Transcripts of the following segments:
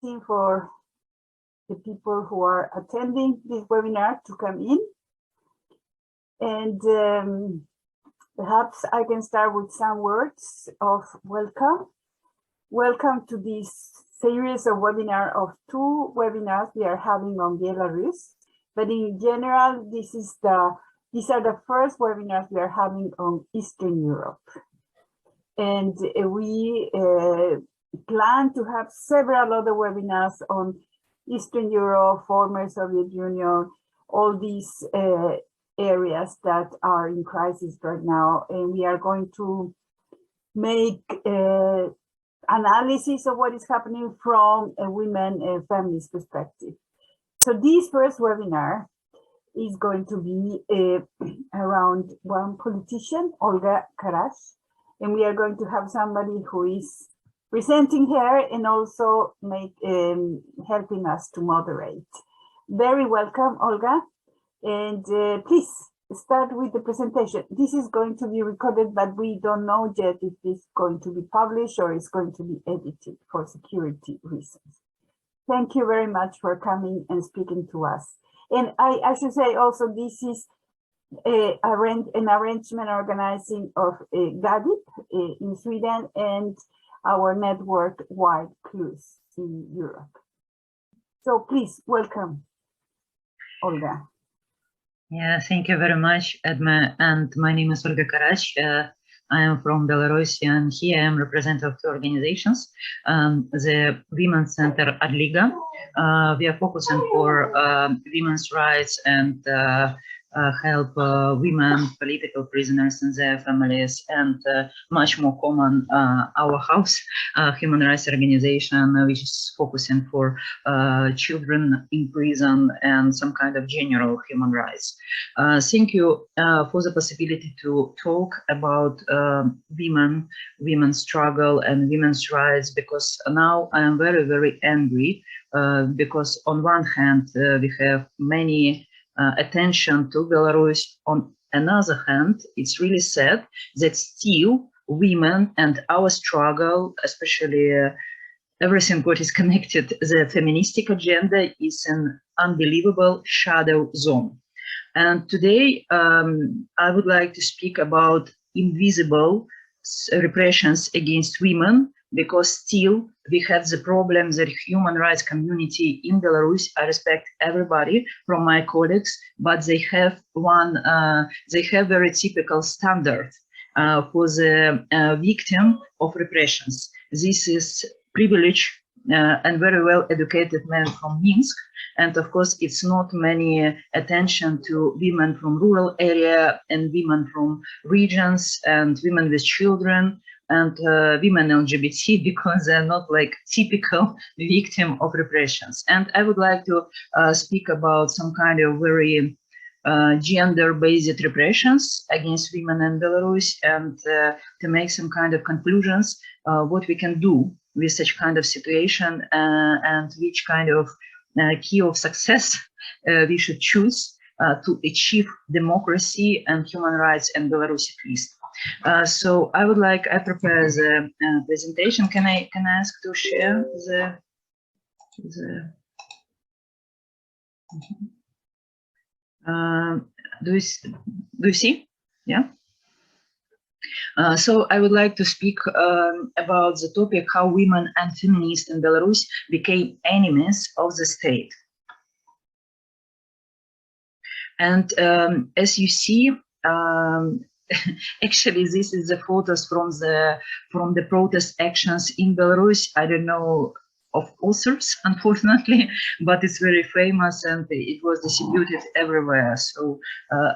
for the people who are attending this webinar to come in. And perhaps I can start with some words of welcome. Welcome to this series of webinars of 2 webinars we are having on Belarus. But in general, these are the first webinars we are having on Eastern Europe. And we plan to have several other webinars on Eastern Europe, former Soviet Union, all these areas that are in crisis right now. And we are going to make analysis of what is happening from a women and feminist perspective. So this first webinar is going to be around one politician, Olga Karatch, and we are going to have somebody who is presenting her and also helping us to moderate. Very welcome, Olga, and please start with the presentation. This is going to be recorded, but we don't know yet if this is going to be published or it's going to be edited for security reasons. Thank you very much for coming and speaking to us. And I should say also, this is an arrangement organizing of GADIP in Sweden and our network Wide Clues in Europe. So please welcome, Olga. Yeah, thank you very much, Edma. And my name is Olga Karatch. I am from Belarus, and here I am representative of 2 organizations. The Women's Center Adliga. We are focusing for women's rights and help women, political prisoners and their families, and much more common, our house, human rights organization, which is focusing for children in prison and some kind of general human rights. Thank you for the possibility to talk about women's struggle and women's rights, because now I am very, very angry because on one hand we have many attention to Belarus. On another hand, it's really sad that still women and our struggle, especially everything what is connected, the feministic agenda, is an unbelievable shadow zone. And today I would like to speak about invisible repressions against women, because still we have the problem that human rights community in Belarus, I respect everybody from my colleagues, but they have very typical standard for the victim of repressions. This is privileged and very well educated men from Minsk. And of course, it's not many attention to women from rural area and women from regions and women with children and women LGBT, because they're not like typical victim of repressions. And I would like to speak about some kind of very gender-based repressions against women in Belarus, and to make some kind of conclusions what we can do with such kind of situation, and which kind of key of success we should choose to achieve democracy and human rights in Belarus at least. So I prepare the presentation. Can I ask to share do you see? Yeah. So I would like to speak about the topic how women and feminists in Belarus became enemies of the state. And as you see, actually, this is the photos from the protest actions in Belarus. I don't know of authors, unfortunately, but it's very famous and it was distributed everywhere. So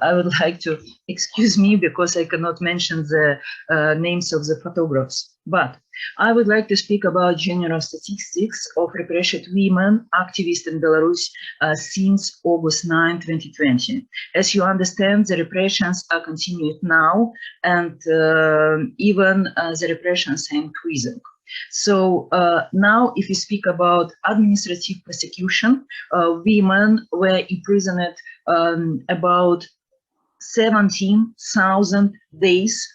I would like to excuse me because I cannot mention the names of the photographs. But I would like to speak about general statistics of repressed women activists in Belarus since August 9, 2020. As you understand, the repressions are continued now, and even the repressions are increasing. So now, if you speak about administrative prosecution, women were imprisoned about 17,000 days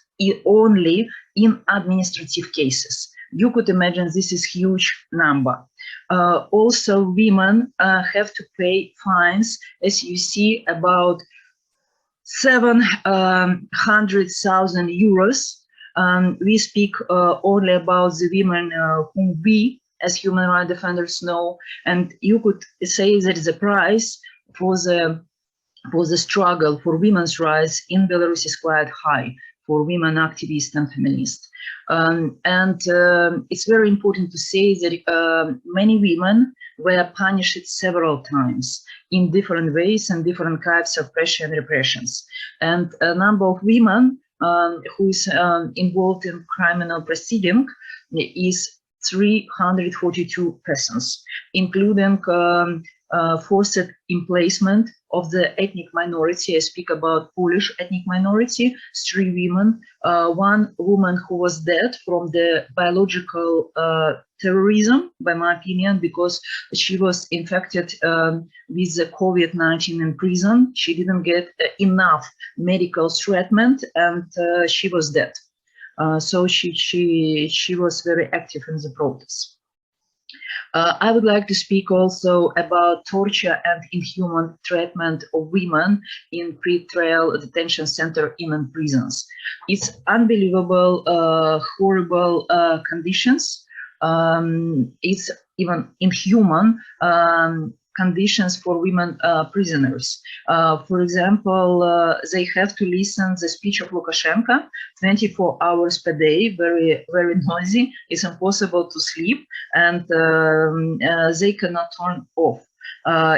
only in administrative cases. You could imagine this is huge number. Also, women have to pay fines, as you see, about 700,000 euros. We speak only about the women whom we, as human rights defenders, know, and you could say that the price for the struggle for women's rights in Belarus is quite high for women activists and feminists. It's very important to say that many women were punished several times in different ways and different types of pressure and repressions. And a number of women who is involved in criminal proceeding is 342 persons, including forced emplacement of the ethnic minority. I speak about Polish ethnic minority, 3 women, 1 woman who was dead from the biological terrorism, by my opinion, because she was infected with the COVID-19 in prison. She didn't get enough medical treatment and she was dead. So she was very active in the protests. I would like to speak also about torture and inhuman treatment of women in pre-trial detention center in prisons. It's unbelievable, horrible conditions. It's even inhuman conditions for women prisoners. For example, they have to listen the speech of Lukashenko 24 hours per day, very, very noisy. It's impossible to sleep, and they cannot turn off.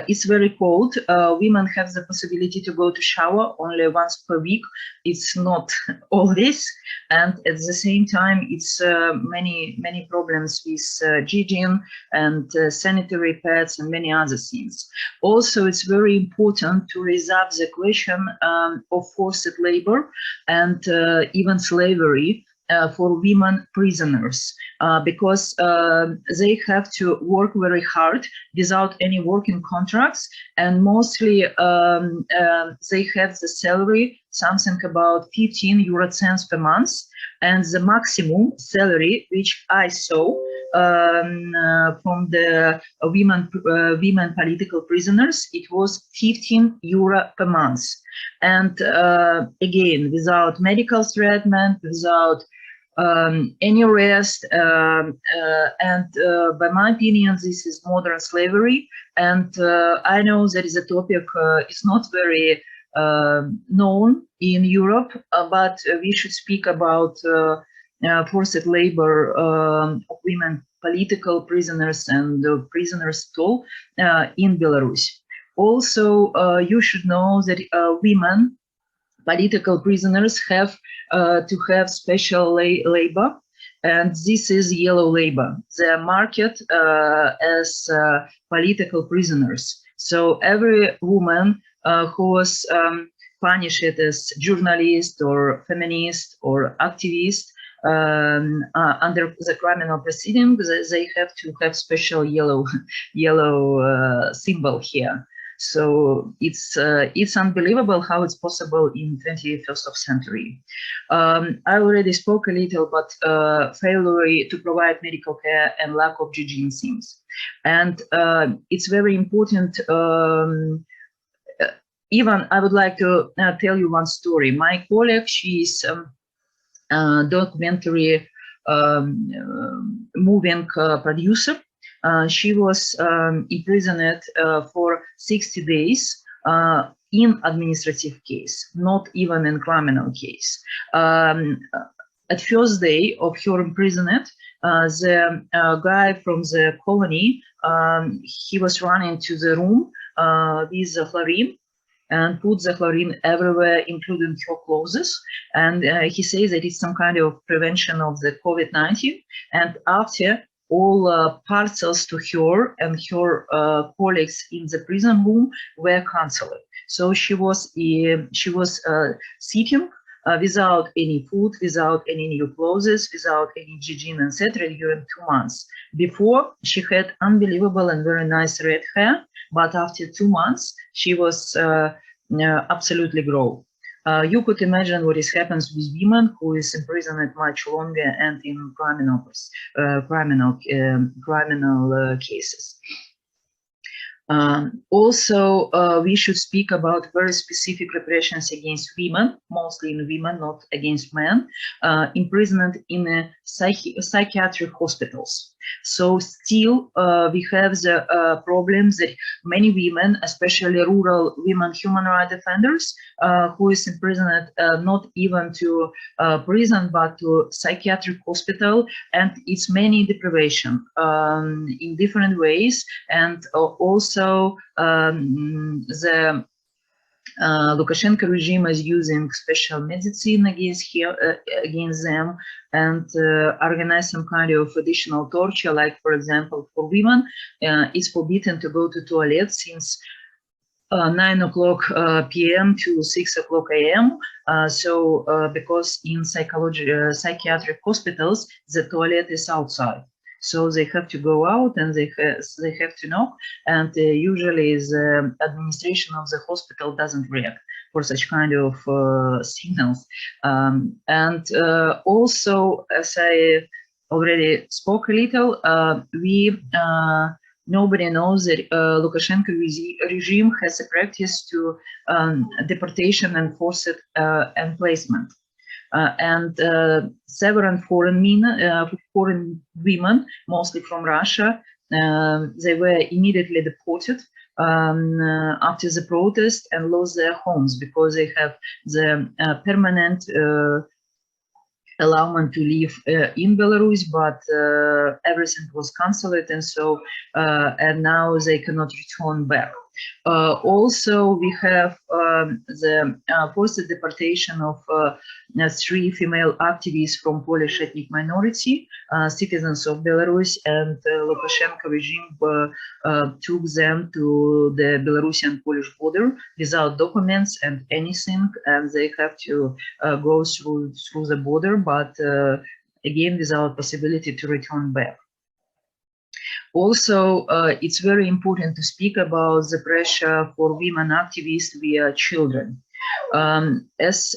It's very cold. Women have the possibility to go to shower only once per week. It's not always, and at the same time, it's many problems with hygiene and sanitary pads and many other things. Also, it's very important to raise up the question of forced labor and even slavery for women prisoners, because they have to work very hard without any working contracts, and mostly they have the salary something about 15 euro cents per month, and the maximum salary which I saw from the women political prisoners, it was 15 euro per month, and again, without medical treatment, without any rest, and by my opinion, this is modern slavery. And I know that is a topic is not very known in Europe, but we should speak about forced labor of women political prisoners and prisoners at all in Belarus. Also, you should know that women political prisoners have to have special labor, and this is yellow labor. They are marketed as political prisoners. So every woman who was punished as journalist or feminist or activist under the criminal proceedings, they have to have special yellow symbol here. So it's unbelievable how it's possible in 21st century. I already spoke a little about failure to provide medical care and lack of hygiene things. And it's very important. Even I would like to tell you one story. My colleague, she's documentary moving producer. She was imprisoned for 60 days in administrative case, not even in criminal case. At first day of her imprisonment, the guy from the colony, he was running to the room with the chlorine and put the chlorine everywhere, including her clothes. And he says that it's some kind of prevention of the COVID-19. And after, all parcels to her and her colleagues in the prison room were cancelled. So she was sitting without any food, without any new clothes, without any hygiene, etc. during 2 months. Before, she had unbelievable and very nice red hair, but after 2 months, she was absolutely grown. You could imagine what is happens with women who is imprisoned much longer and in criminal cases. Also, we should speak about very specific repressions against women, mostly in women, not against men, imprisoned in psychiatric hospitals. So still we have the problems that many women, especially rural women human rights defenders, who is imprisoned not even to prison but to psychiatric hospital, and it's many deprivation in different ways, and also the Lukashenko regime is using special medicine against them, and organize some kind of additional torture, like for example for women it's forbidden to go to toilet since 9 o'clock p.m. to 6 o'clock a.m. Because in psychiatric hospitals the toilet is outside, so they have to go out and they have to knock, and usually the administration of the hospital doesn't react for such kind of signals. Also, as I already spoke a little, nobody knows that Lukashenko regime has a practice to deportation and forced emplacement. Several foreign women, mostly from Russia, they were immediately deported after the protest and lost their homes because they have the permanent allowment to live in Belarus, but everything was cancelled, and so and now they cannot return back. Also, we have the forced deportation of 3 female activists from Polish ethnic minority, citizens of Belarus, and Lukashenko regime took them to the Belarusian-Polish border without documents and anything, and they have to go through the border, but again without possibility to return back. Also, it's very important to speak about the pressure for women activists via children. As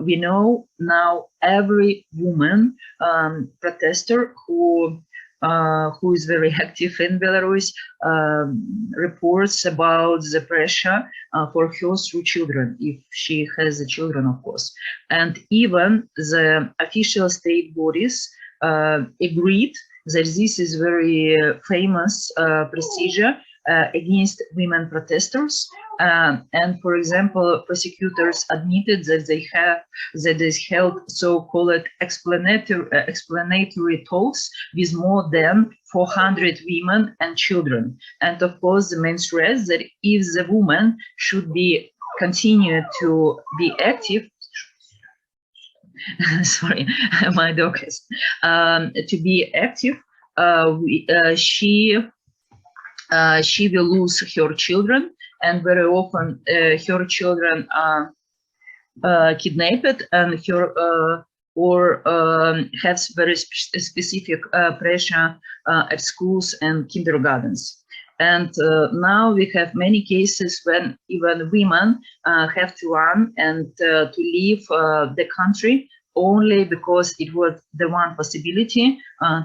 we know now, every woman protester who is very active in Belarus reports about the pressure for her through children, if she has the children, of course. And even the official state bodies agreed that this is very famous procedure against women protesters. And for example, prosecutors admitted that they held so-called explanatory talks with more than 400 women and children. And of course, the main stress that if the woman should be continue to be active, sorry, my dog is to be active, she will lose her children, and very often her children are kidnapped, and her or has very specific pressure at schools and kindergartens. And now we have many cases when even women have to run and to leave the country only because it was the one possibility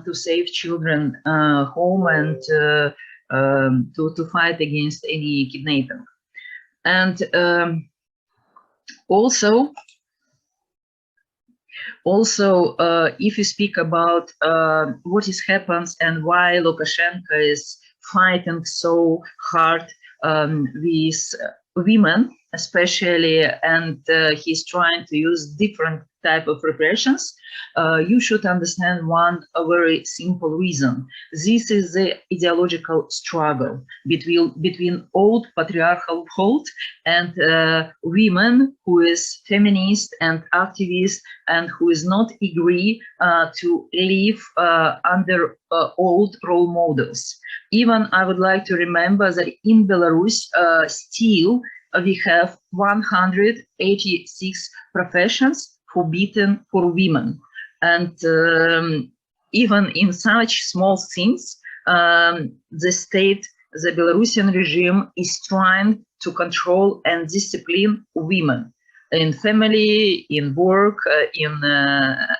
to save children home and to fight against any kidnapping. And also, if you speak about what is happens and why Lukashenko is fighting so hard with women, especially, and he's trying to use different type of repressions, you should understand one very simple reason. This is the ideological struggle between old patriarchal hold and women who is feminist and activist and who is not agree to live under old role models. Even I would like to remember that in Belarus still we have 186 professions forbidden for women, and even in such small things, the state, the Belarusian regime is trying to control and discipline women. in family, in work, in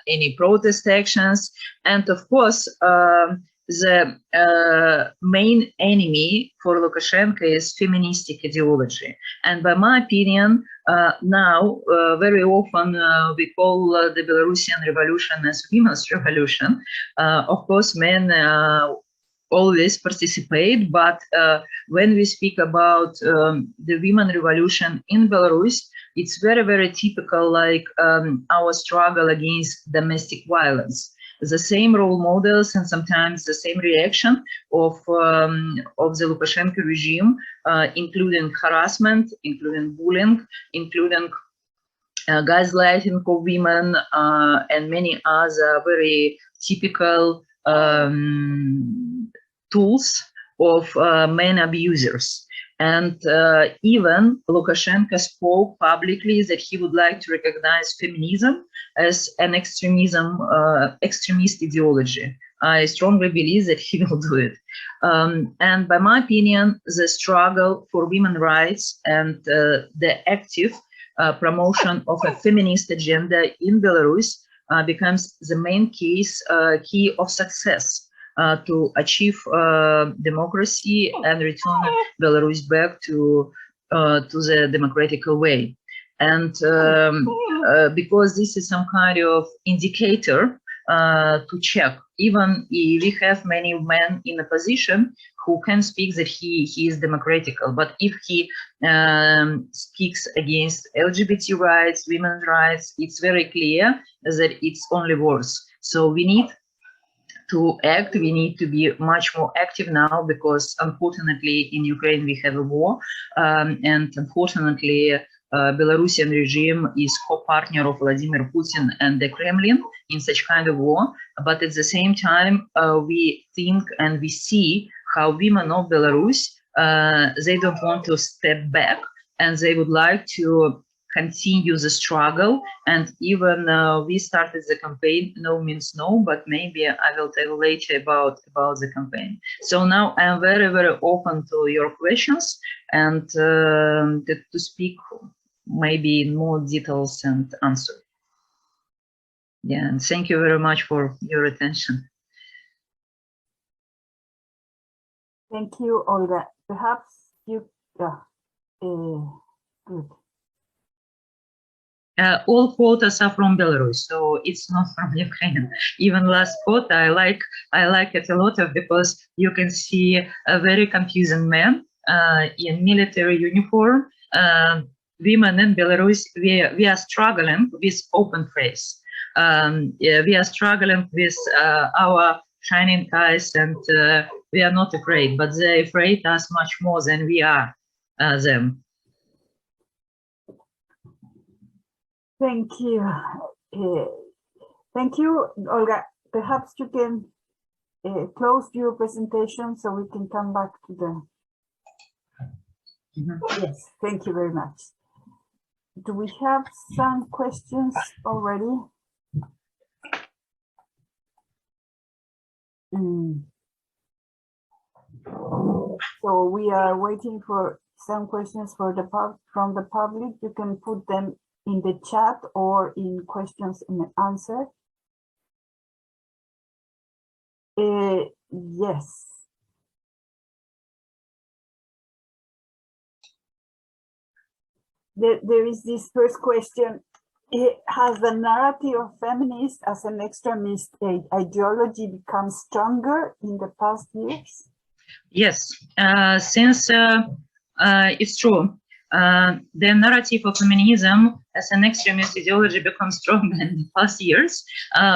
any protest actions, and of course the main enemy for Lukashenko is feministic ideology. And by my opinion, now very often we call the Belarusian revolution as women's revolution. Of course, men always participate, but when we speak about the women revolution in Belarus, it's very, very typical, like our struggle against domestic violence. The same role models and sometimes the same reaction of the Lukashenko regime, including harassment, including bullying, including gaslighting of women, and many other very typical tools of men abusers. And even Lukashenko spoke publicly that he would like to recognize feminism as an extremist ideology. I strongly believe that he will do it. And by my opinion, the struggle for women's rights and the active promotion of a feminist agenda in Belarus becomes the main key of success to achieve democracy and return Belarus back to the democratical way. And because this is some kind of indicator to check, even if we have many men in a position who can speak that he is democratical, but if he speaks against LGBT rights, women's rights, it's very clear that it's only worse. So we need to act, we need to be much more active now, because unfortunately in Ukraine we have a war, and unfortunately Belarusian regime is co-partner of Vladimir Putin and the Kremlin in such kind of war. But at the same time, we think and we see how women of Belarus, they don't want to step back, and they would like to continue the struggle. And even we started the campaign. No means no, but maybe I will tell later about the campaign. So now I am very, very open to your questions and to speak maybe in more details and answer. Yeah, and thank you very much for your attention. Thank you, Olga. Perhaps you, good. All quotas are from Belarus, so it's not from Ukraine. Even last quota, I like it a lot because you can see a very confusing man in military uniform. Women in Belarus, we are struggling with open face. Yeah, we are struggling with our shining eyes, and we are not afraid, but they're afraid us much more than we are them. Thank you. Thank you, Olga. Perhaps you can close your presentation so we can come back to the... Yes, thank you very much. Do we have some questions already? So we are waiting for some questions from the public. You can put them in the chat or in questions and answer. Yes. There is this first question. Has the narrative of feminists as an extremist ideology become stronger in the past years? Yes, since it's true. The narrative of feminism as an extremist ideology becomes stronger in the past years,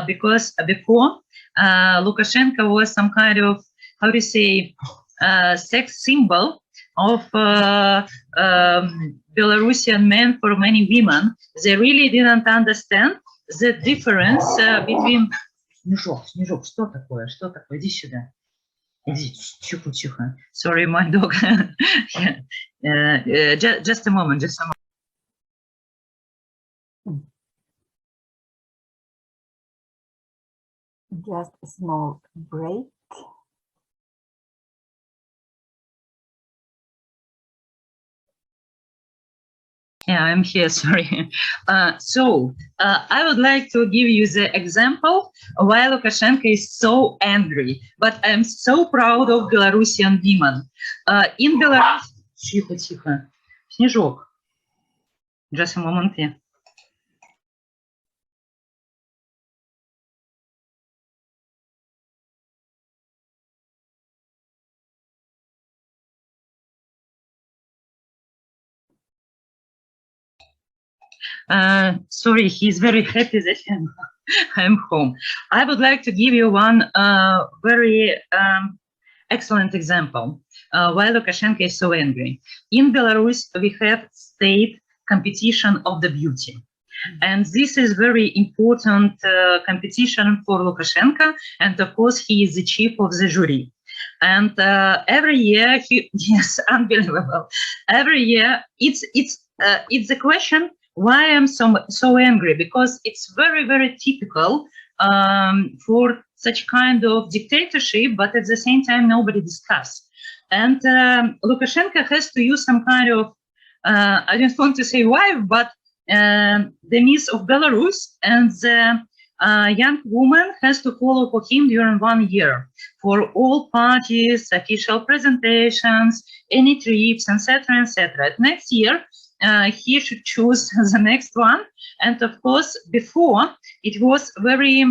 because before Lukashenko was some kind of, how do you say, sex symbol of Belarusian men for many women. They really didn't understand the difference between... Снежок, что такое? Что такое? Иди сюда. Иди, тихо. Sorry, my dog. Just a moment, just a moment. Just a small break. Yeah, I'm here, sorry. I would like to give you the example why Lukashenko is so angry, but I'm so proud of Belarusian women. In Belarus... Тихо, тихо. Снежок. Just a moment, yeah. Sorry, he's very happy that I'm home. I would like to give you one very excellent example why Lukashenko is so angry. In Belarus, we have state competition of the beauty. And this is very important competition for Lukashenko. And of course, he is the chief of the jury. And every year, yes, unbelievable. Every year, it's the question why I'm so angry, because it's very, very typical for such kind of dictatorship, but at the same time, nobody discuss. And Lukashenko has to use some kind of, I don't want to say wife, but the Miss of Belarus, and the young woman has to follow for him during 1 year for all parties, official presentations, any trips, etc., etc. Next year, he should choose the next one. And of course, before it was very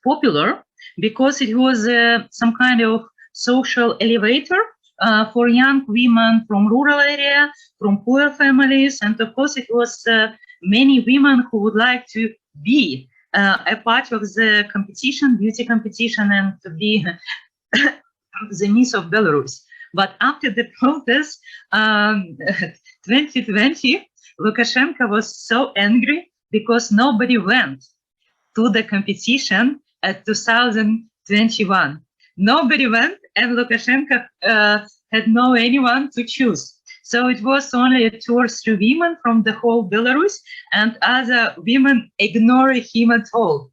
popular because it was some kind of social elevator for young women from rural area, from poor families. And of course, it was many women who would like to be a part of the competition, beauty competition, and to be the Miss of Belarus. But after the protest, 2020, Lukashenko was so angry because nobody went to the competition at 2021. Nobody went, and Lukashenko had no anyone to choose. So it was only 2 or 3 women from the whole Belarus, and other women ignored him at all.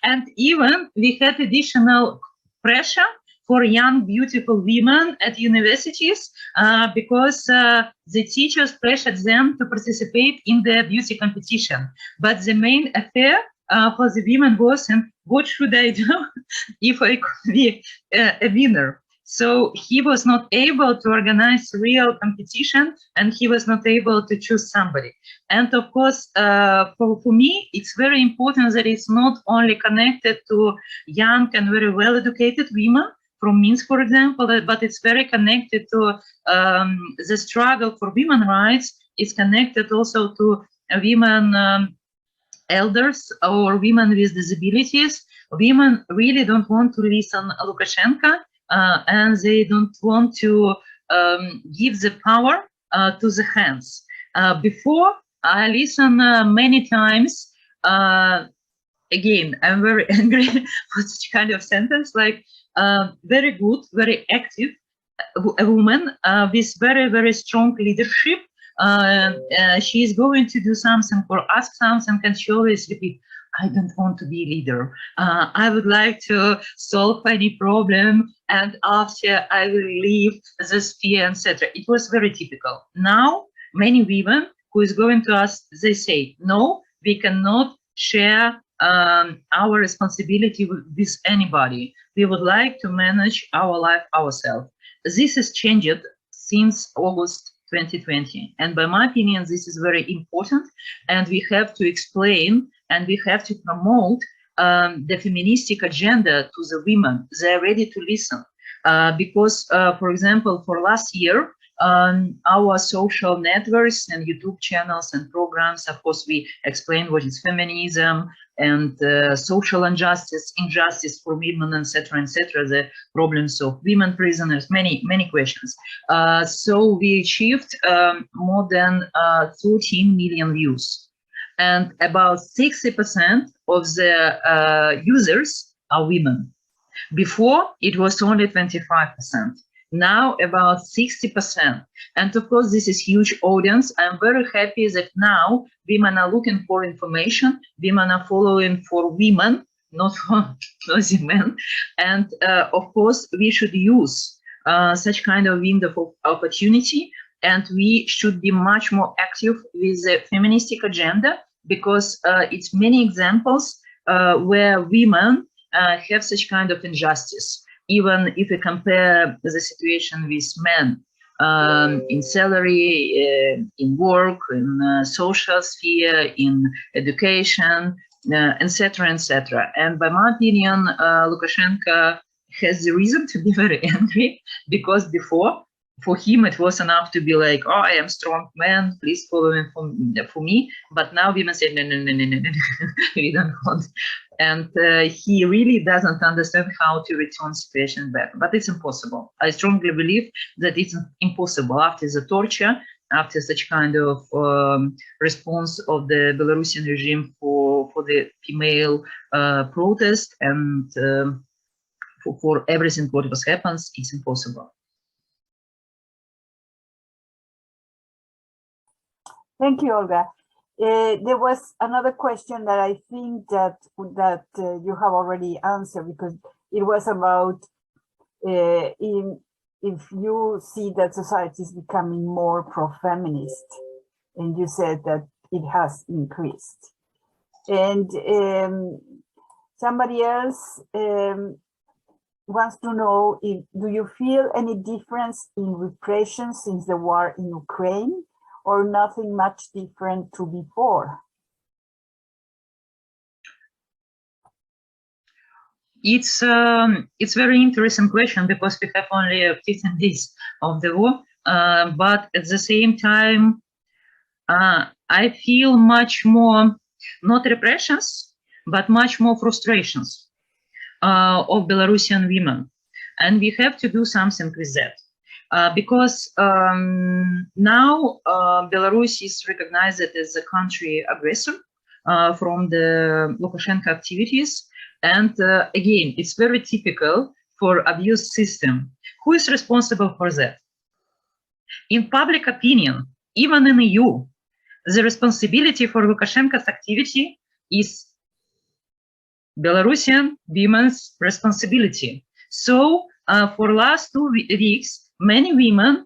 And even we had additional pressure for young, beautiful women at universities because the teachers pressured them to participate in the beauty competition. But the main affair for the women was, and what should I do if I could be a winner? So he was not able to organize real competition, and he was not able to choose somebody. And of course, for me, it's very important that it's not only connected to young and very well-educated women from Minsk, for example, but it's very connected to the struggle for women's rights. It's connected also to women elders or women with disabilities. Women really don't want to listen to Lukashenko, and they don't want to give the power to the hands. Before, I listened many times. Again, I'm very angry for such kind of sentence, like very good, very active a woman with very, very strong leadership. She is going to do something or ask something, and she always repeat, I don't want to be a leader. I would like to solve any problem, and after I will leave the sphere, etc. It was very typical. Now, many women who is going to us, they say, no, we cannot share our responsibility with anybody. We would like to manage our life ourselves. This has changed since August 2020. And by my opinion, this is very important. And we have to explain and we have to promote the feministic agenda to the women. They're ready to listen. Because, for example, for last year, our social networks and YouTube channels and programs, of course, we explain what is feminism and social injustice for women, etc., the problems of women prisoners, many questions. So we achieved more than 13 million views, and about 60% of the users are women. Before, it was only 25%. Now about 60%. And of course, this is huge audience. I'm very happy that now women are looking for information. Women are following for women, not for the men. And of course, we should use such kind of window of opportunity and we should be much more active with the feministic agenda, because it's many examples where women have such kind of injustice. Even if we compare the situation with men, in salary, in work, in social sphere, in education, etc., etc. And by my opinion, Lukashenko has the reason to be very angry, because before, for him, it was enough to be like, oh, I am strong man, please follow him for me. But now women say, no, no, no, no, no, no, we don't want. And he really doesn't understand how to return situation back. But it's impossible. I strongly believe that it's impossible after the torture, after such kind of response of the Belarusian regime for the female protest, and for everything what was happens, it's impossible. Thank you, Olga. There was another question that I think that you have already answered, because it was about if you see that society is becoming more pro-feminist, and you said that it has increased. And somebody else wants to know, do you feel any difference in repression since the war in Ukraine, or nothing much different to before? It's very interesting question, because we have only 15 days of the war, but at the same time, I feel much more, not repressions, but much more frustrations of Belarusian women, and we have to do something with that. Because now Belarus is recognized as a country aggressor from the Lukashenko activities. And again, it's very typical for abuse system. Who is responsible for that? In public opinion, even in the EU, the responsibility for Lukashenko's activity is Belarusian women's responsibility. So for last 2 weeks, many women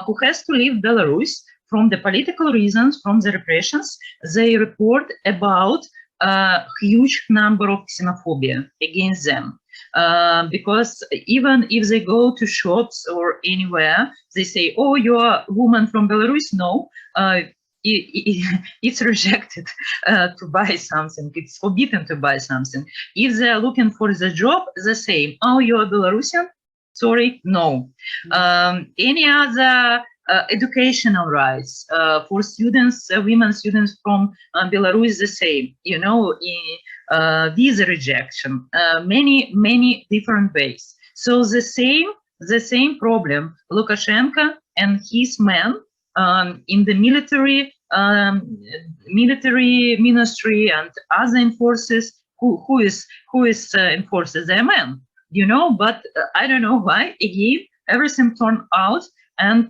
who has to leave Belarus from the political reasons, from the repressions, they report about a huge number of xenophobia against them. Because even if they go to shops or anywhere, they say, oh, you're a woman from Belarus? No, it's rejected to buy something. It's forbidden to buy something. If they're looking for the job, the same. Oh, you're Belarusian? Sorry, no. Any other educational rights for students, women students from Belarus, the same. You know, visa rejection, many different ways. So the same problem. Lukashenko and his men in the military ministry and other enforces. Who is enforces? They're men. You know, but I don't know why, again, everything turned out, and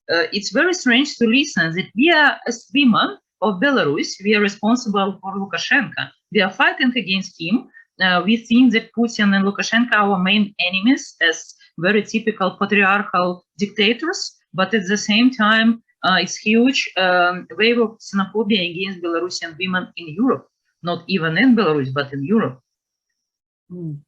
it's very strange to listen that we are, as women of Belarus, we are responsible for Lukashenko. We are fighting against him. We think that Putin and Lukashenko are our main enemies, as very typical patriarchal dictators, but at the same time, it's huge wave of xenophobia against Belarusian women in Europe, not even in Belarus, but in Europe. Mm.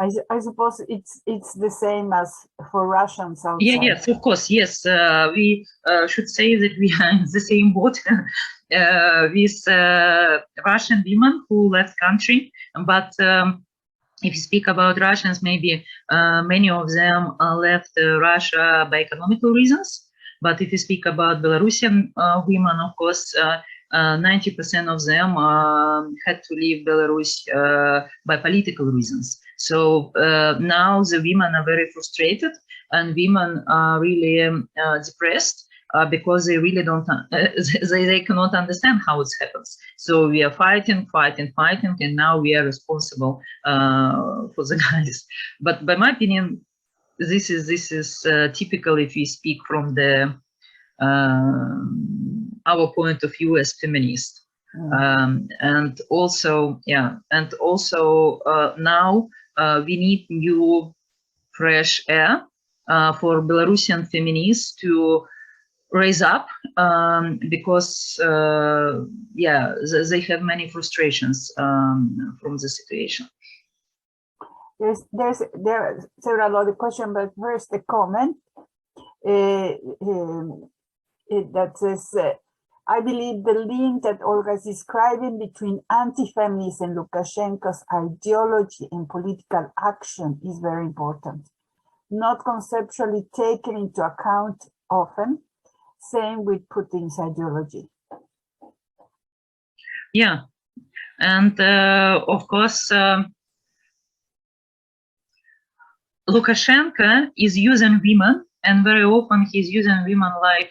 I suppose it's the same as for Russians outside. Yeah, yes, of course, yes. We should say that we are in the same boat with Russian women who left country. But if you speak about Russians, maybe many of them left Russia by economical reasons. But if you speak about Belarusian women, of course, 90% of them had to leave Belarus by political reasons. So now the women are very frustrated, and women are really depressed because they really don't, they cannot understand how it happens. So we are fighting, and now we are responsible for the guys. But by my opinion, this is typical if we speak from the our point of view as feminists. And also, yeah, and also now we need new fresh air for Belarusian feminists to raise up, because yeah, they have many frustrations from the situation. There are several other questions, but first a comment that says, I believe the link that Olga is describing between anti-feminism and Lukashenko's ideology and political action is very important, not conceptually taken into account often. Same with Putin's ideology. Yeah, and of course, Lukashenko is using women, and very often he's using women like,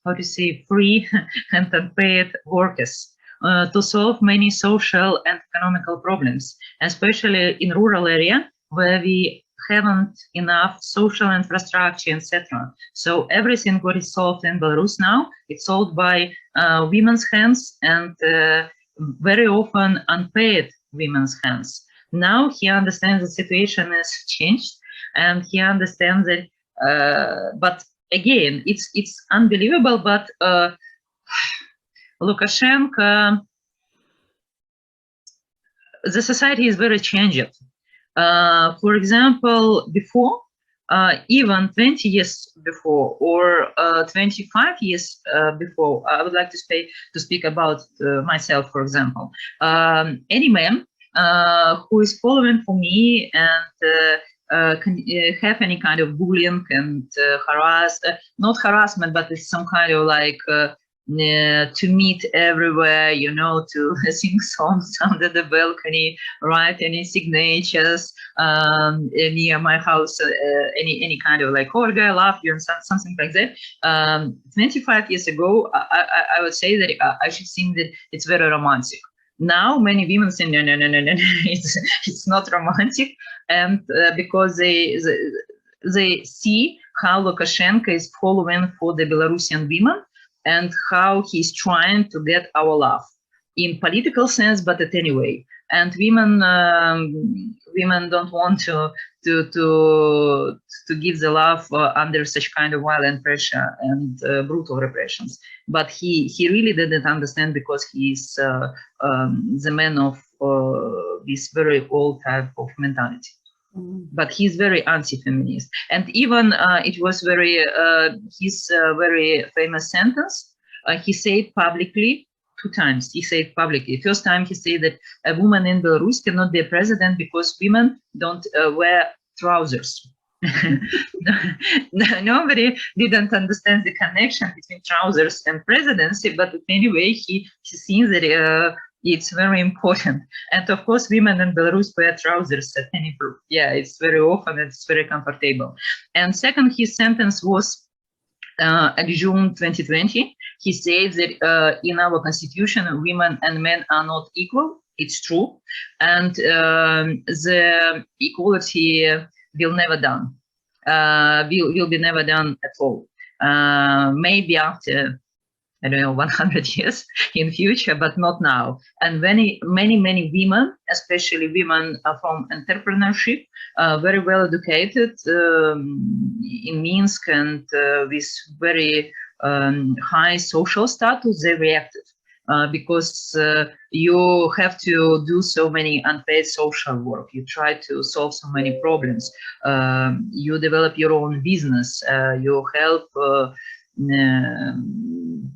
how to say, free and unpaid workers to solve many social and economical problems, especially in rural area where we haven't enough social infrastructure, etc. So everything what is solved in Belarus now, it's solved by women's hands, and very often unpaid women's hands. Now he understands the situation has changed, and he understands that. But again, it's unbelievable. But Lukashenko, the society is very changed. For example, before, even 20 years before, or 25 years before, I would like to speak about myself. For example, any man who is following for me and can have any kind of bullying and not harassment, but it's some kind of like to meet everywhere, you know, to sing songs under the balcony, write any signatures near my house, any kind of like, Olga, I love you, and something like that. 25 years ago, I would say that I should think that it's very romantic. Now many women say no, it's not romantic, and because they see how Lukashenko is following for the Belarusian women and how he's trying to get our love in political sense, but at any way. And women don't want to give the love under such kind of violent pressure and brutal repressions. But he really didn't understand, because he's the man of this very old type of mentality. But he's very anti-feminist, and even it was very his very famous sentence. He said publicly 2 times. He said publicly. First time he said that a woman in Belarus cannot be a president because women don't wear trousers. Nobody didn't understand the connection between trousers and presidency, but anyway, he sees that it's very important. And of course, women in Belarus wear trousers at any group. Yeah, it's very often, it's very comfortable. And second, his sentence was in June 2020. He said that in our constitution, women and men are not equal. It's true. And the equality will never done. Will be never done at all. Maybe after, I don't know, 100 years in future, but not now. And many women, especially women from entrepreneurship, very well educated in Minsk and with very high social status, they reacted. Because you have to do so many unpaid social work. You try to solve so many problems. You develop your own business. You help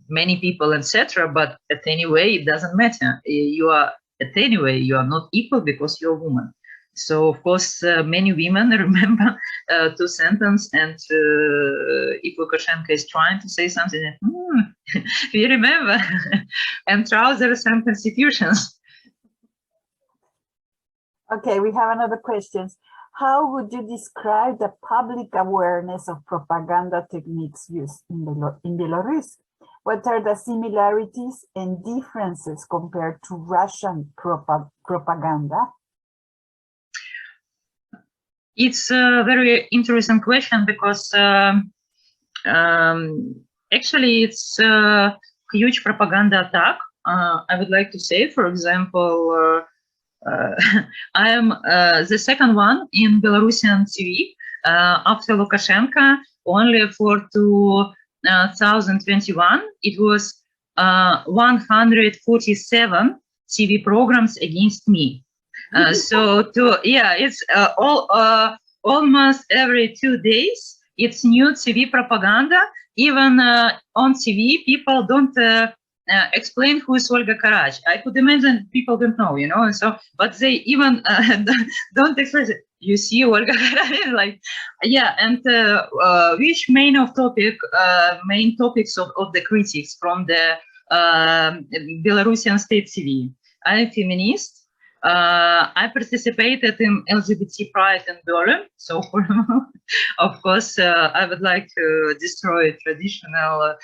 many people, etc. But at any way, it doesn't matter. You are not equal because you're a woman. So of course, many women remember 2 sentences, and if Lukashenko is trying to say something, we remember, and trousers and constitutions. Okay, we have another question. How would you describe the public awareness of propaganda techniques used in Belarus? What are the similarities and differences compared to Russian propaganda? It's a very interesting question, because actually it's a huge propaganda attack. I would like to say, for example, I am the second one in Belarusian TV After Lukashenko, only for 2021, it was 147 TV programs against me. It's almost every 2 days, it's new TV propaganda. Even on TV, people don't explain who is Olga Karatch. I could imagine people don't know, you know, and so, but they even don't express it. You see Olga Karatch, like, yeah, and which main topics of the critics from the Belarusian state TV. I'm a feminist. I participated in LGBT Pride in Berlin, so of course I would like to destroy traditional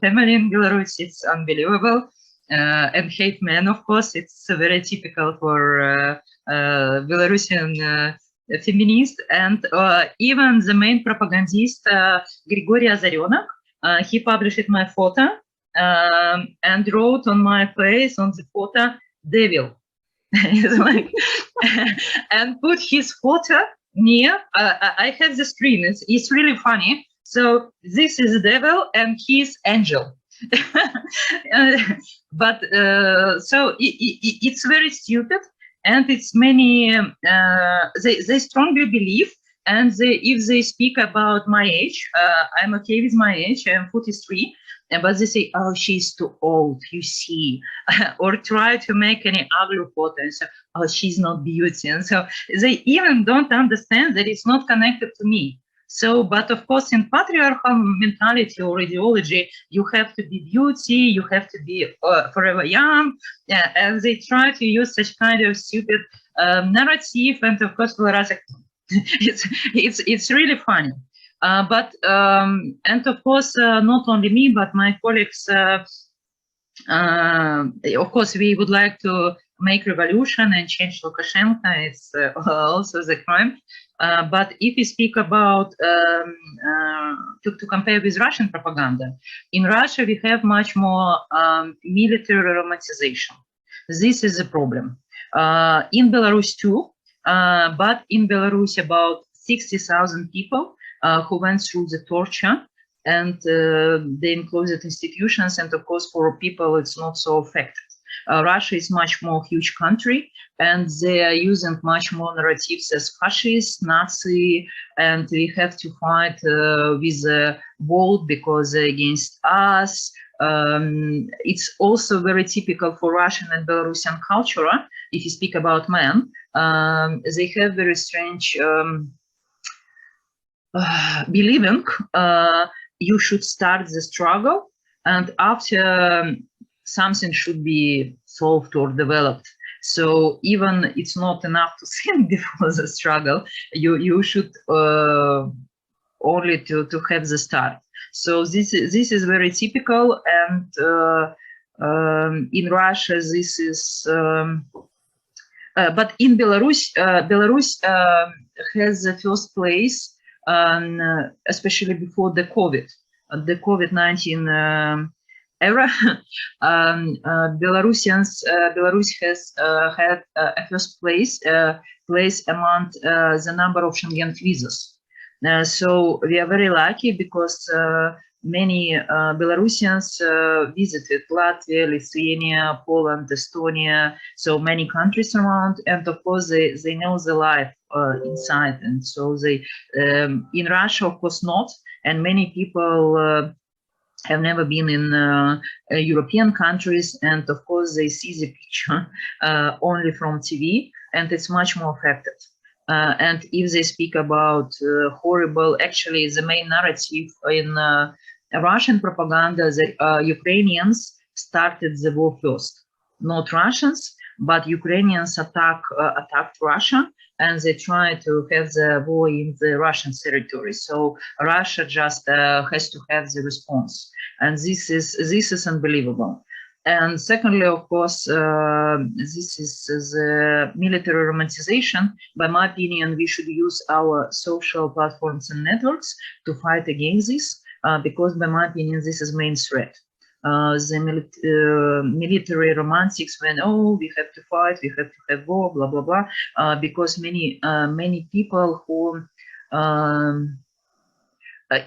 family in Belarus. It's unbelievable, and hate men, of course, it's very typical for Belarusian feminist, and even the main propagandist Grigory Azarenok, he published my photo and wrote on my face on the photo "devil." Like, and put his photo near. I have the screen. It's really funny. So this is the devil and he's angel. But so it's very stupid, and it's many. They strongly believe, and if they speak about my age, I'm okay with my age. I'm 43. But they say, oh, she's too old, you see, or try to make any ugly photo and say, oh, she's not beauty. And so they even don't understand that it's not connected to me. So, but of course, in patriarchal mentality or ideology, you have to be beauty, you have to be forever young, and they try to use such kind of stupid narrative. And of course, it's really funny. And of course, not only me, but my colleagues, of course, we would like to make revolution and change Lukashenko. It's also the crime. But if we speak about, to compare with Russian propaganda, in Russia, we have much more military romanticization. This is a problem. In Belarus too, but in Belarus, about 60,000 people who went through the torture and the enclosed institutions, and of course for people it's not so effective. Russia is much more huge country, and they are using much more narratives as fascist, Nazi, and we have to fight with a vote because against us. It's also very typical for Russian and Belarusian culture. If you speak about men, they have very strange believing you should start the struggle, and after something should be solved or developed. So even it's not enough to think before the struggle, you should only to have the start. So this is very typical, and in Russia this is. But in Belarus, Belarus has the first place. Especially before the COVID-19 era, Belarus has had a first place among the number of Schengen visas. So we are very lucky because many Belarusians visited Latvia, Lithuania, Poland, Estonia, so many countries around, and of course they know the life inside, and so they in Russia of course not, and many people have never been in European countries, and of course they see the picture only from TV, and it's much more affected. And if they speak about horrible, actually the main narrative in Russian propaganda, the Ukrainians started the war first, not Russians, but Ukrainians attacked Russia, and they try to have the war in the Russian territory. So Russia just has to have the response, and this is unbelievable. And secondly, of course, this is the military romanticization. By my opinion, we should use our social platforms and networks to fight against this, because by my opinion, this is main threat. The military romantics, when we have to fight, we have to have war, blah blah blah, because many people who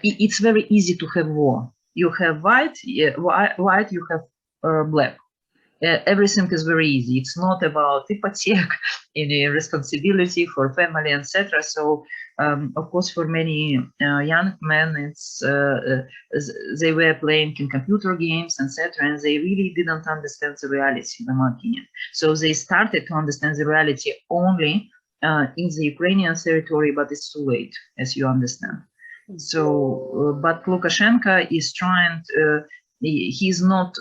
it's very easy to have war. You have white, white, you have black. Everything is very easy. It's not about hypothek, any responsibility for family, etc. So, of course, for many young men, it's they were playing in computer games, etc., and they really didn't understand the reality, in my opinion. So they started to understand the reality only in the Ukrainian territory, but it's too late, as you understand. So, but Lukashenko is trying. He's not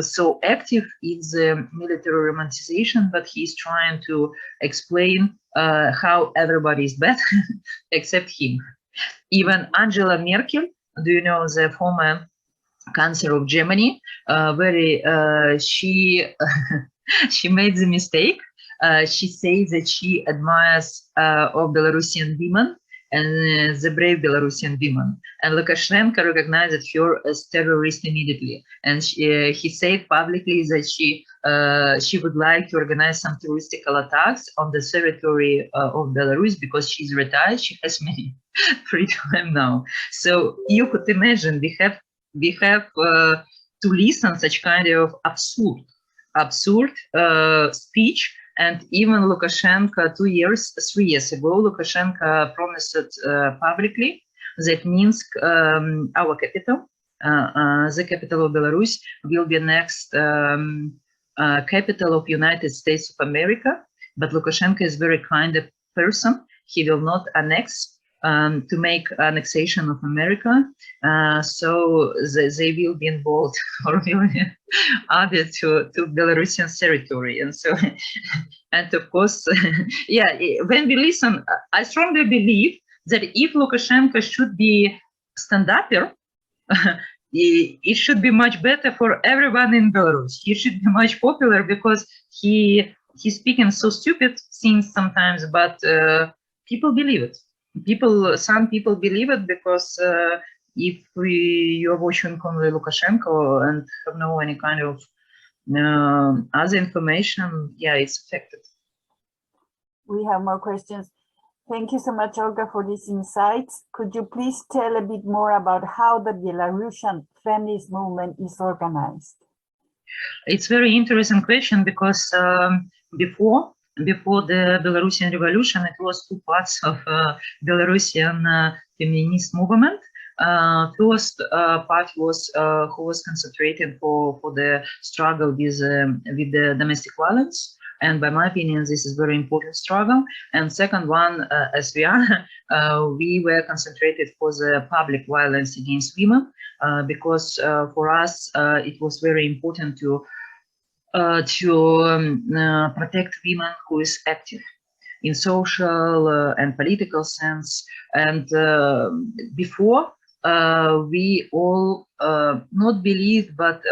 so active in the military romanticization, but he's trying to explain how everybody is bad except him. Even Angela Merkel, do you know, the former Chancellor of Germany, she she made the mistake. She says that she admires of Belarusian women and the brave Belarusian women. And Lukashenko recognized her as terrorist immediately. And he said publicly that she would like to organize some terroristic attacks on the territory of Belarus because she's retired. She has many free time now. So you could imagine we have to listen such kind of absurd speech. And even Lukashenko 3 years ago, Lukashenko promised publicly that Minsk, our capital, the capital of Belarus, will be next capital of United States of America. But Lukashenko is very kind of person. He will not annex to make annexation of America. So they will be involved or will be added to Belarusian territory. And so, and of course, yeah, when we listen, I strongly believe that if Lukashenko should be stand-upper, it should be much better for everyone in Belarus. He should be much popular because he's speaking so stupid things sometimes, but people believe it. Some people believe it because if you're watching only Lukashenko and have no any kind of other information, yeah, it's affected. We have more questions. Thank you so much, Olga, for these insights. Could you please tell a bit more about how the Belarusian feminist movement is organized? It's very interesting question because before the Belarusian revolution, it was two parts of Belarusian feminist movement. First part was who was concentrated for the struggle with the domestic violence. And by my opinion, this is very important struggle. And second one, as we are, we were concentrated for the public violence against women, because for us, it was very important to protect women who is active in social and political sense. And before, we all not believed, but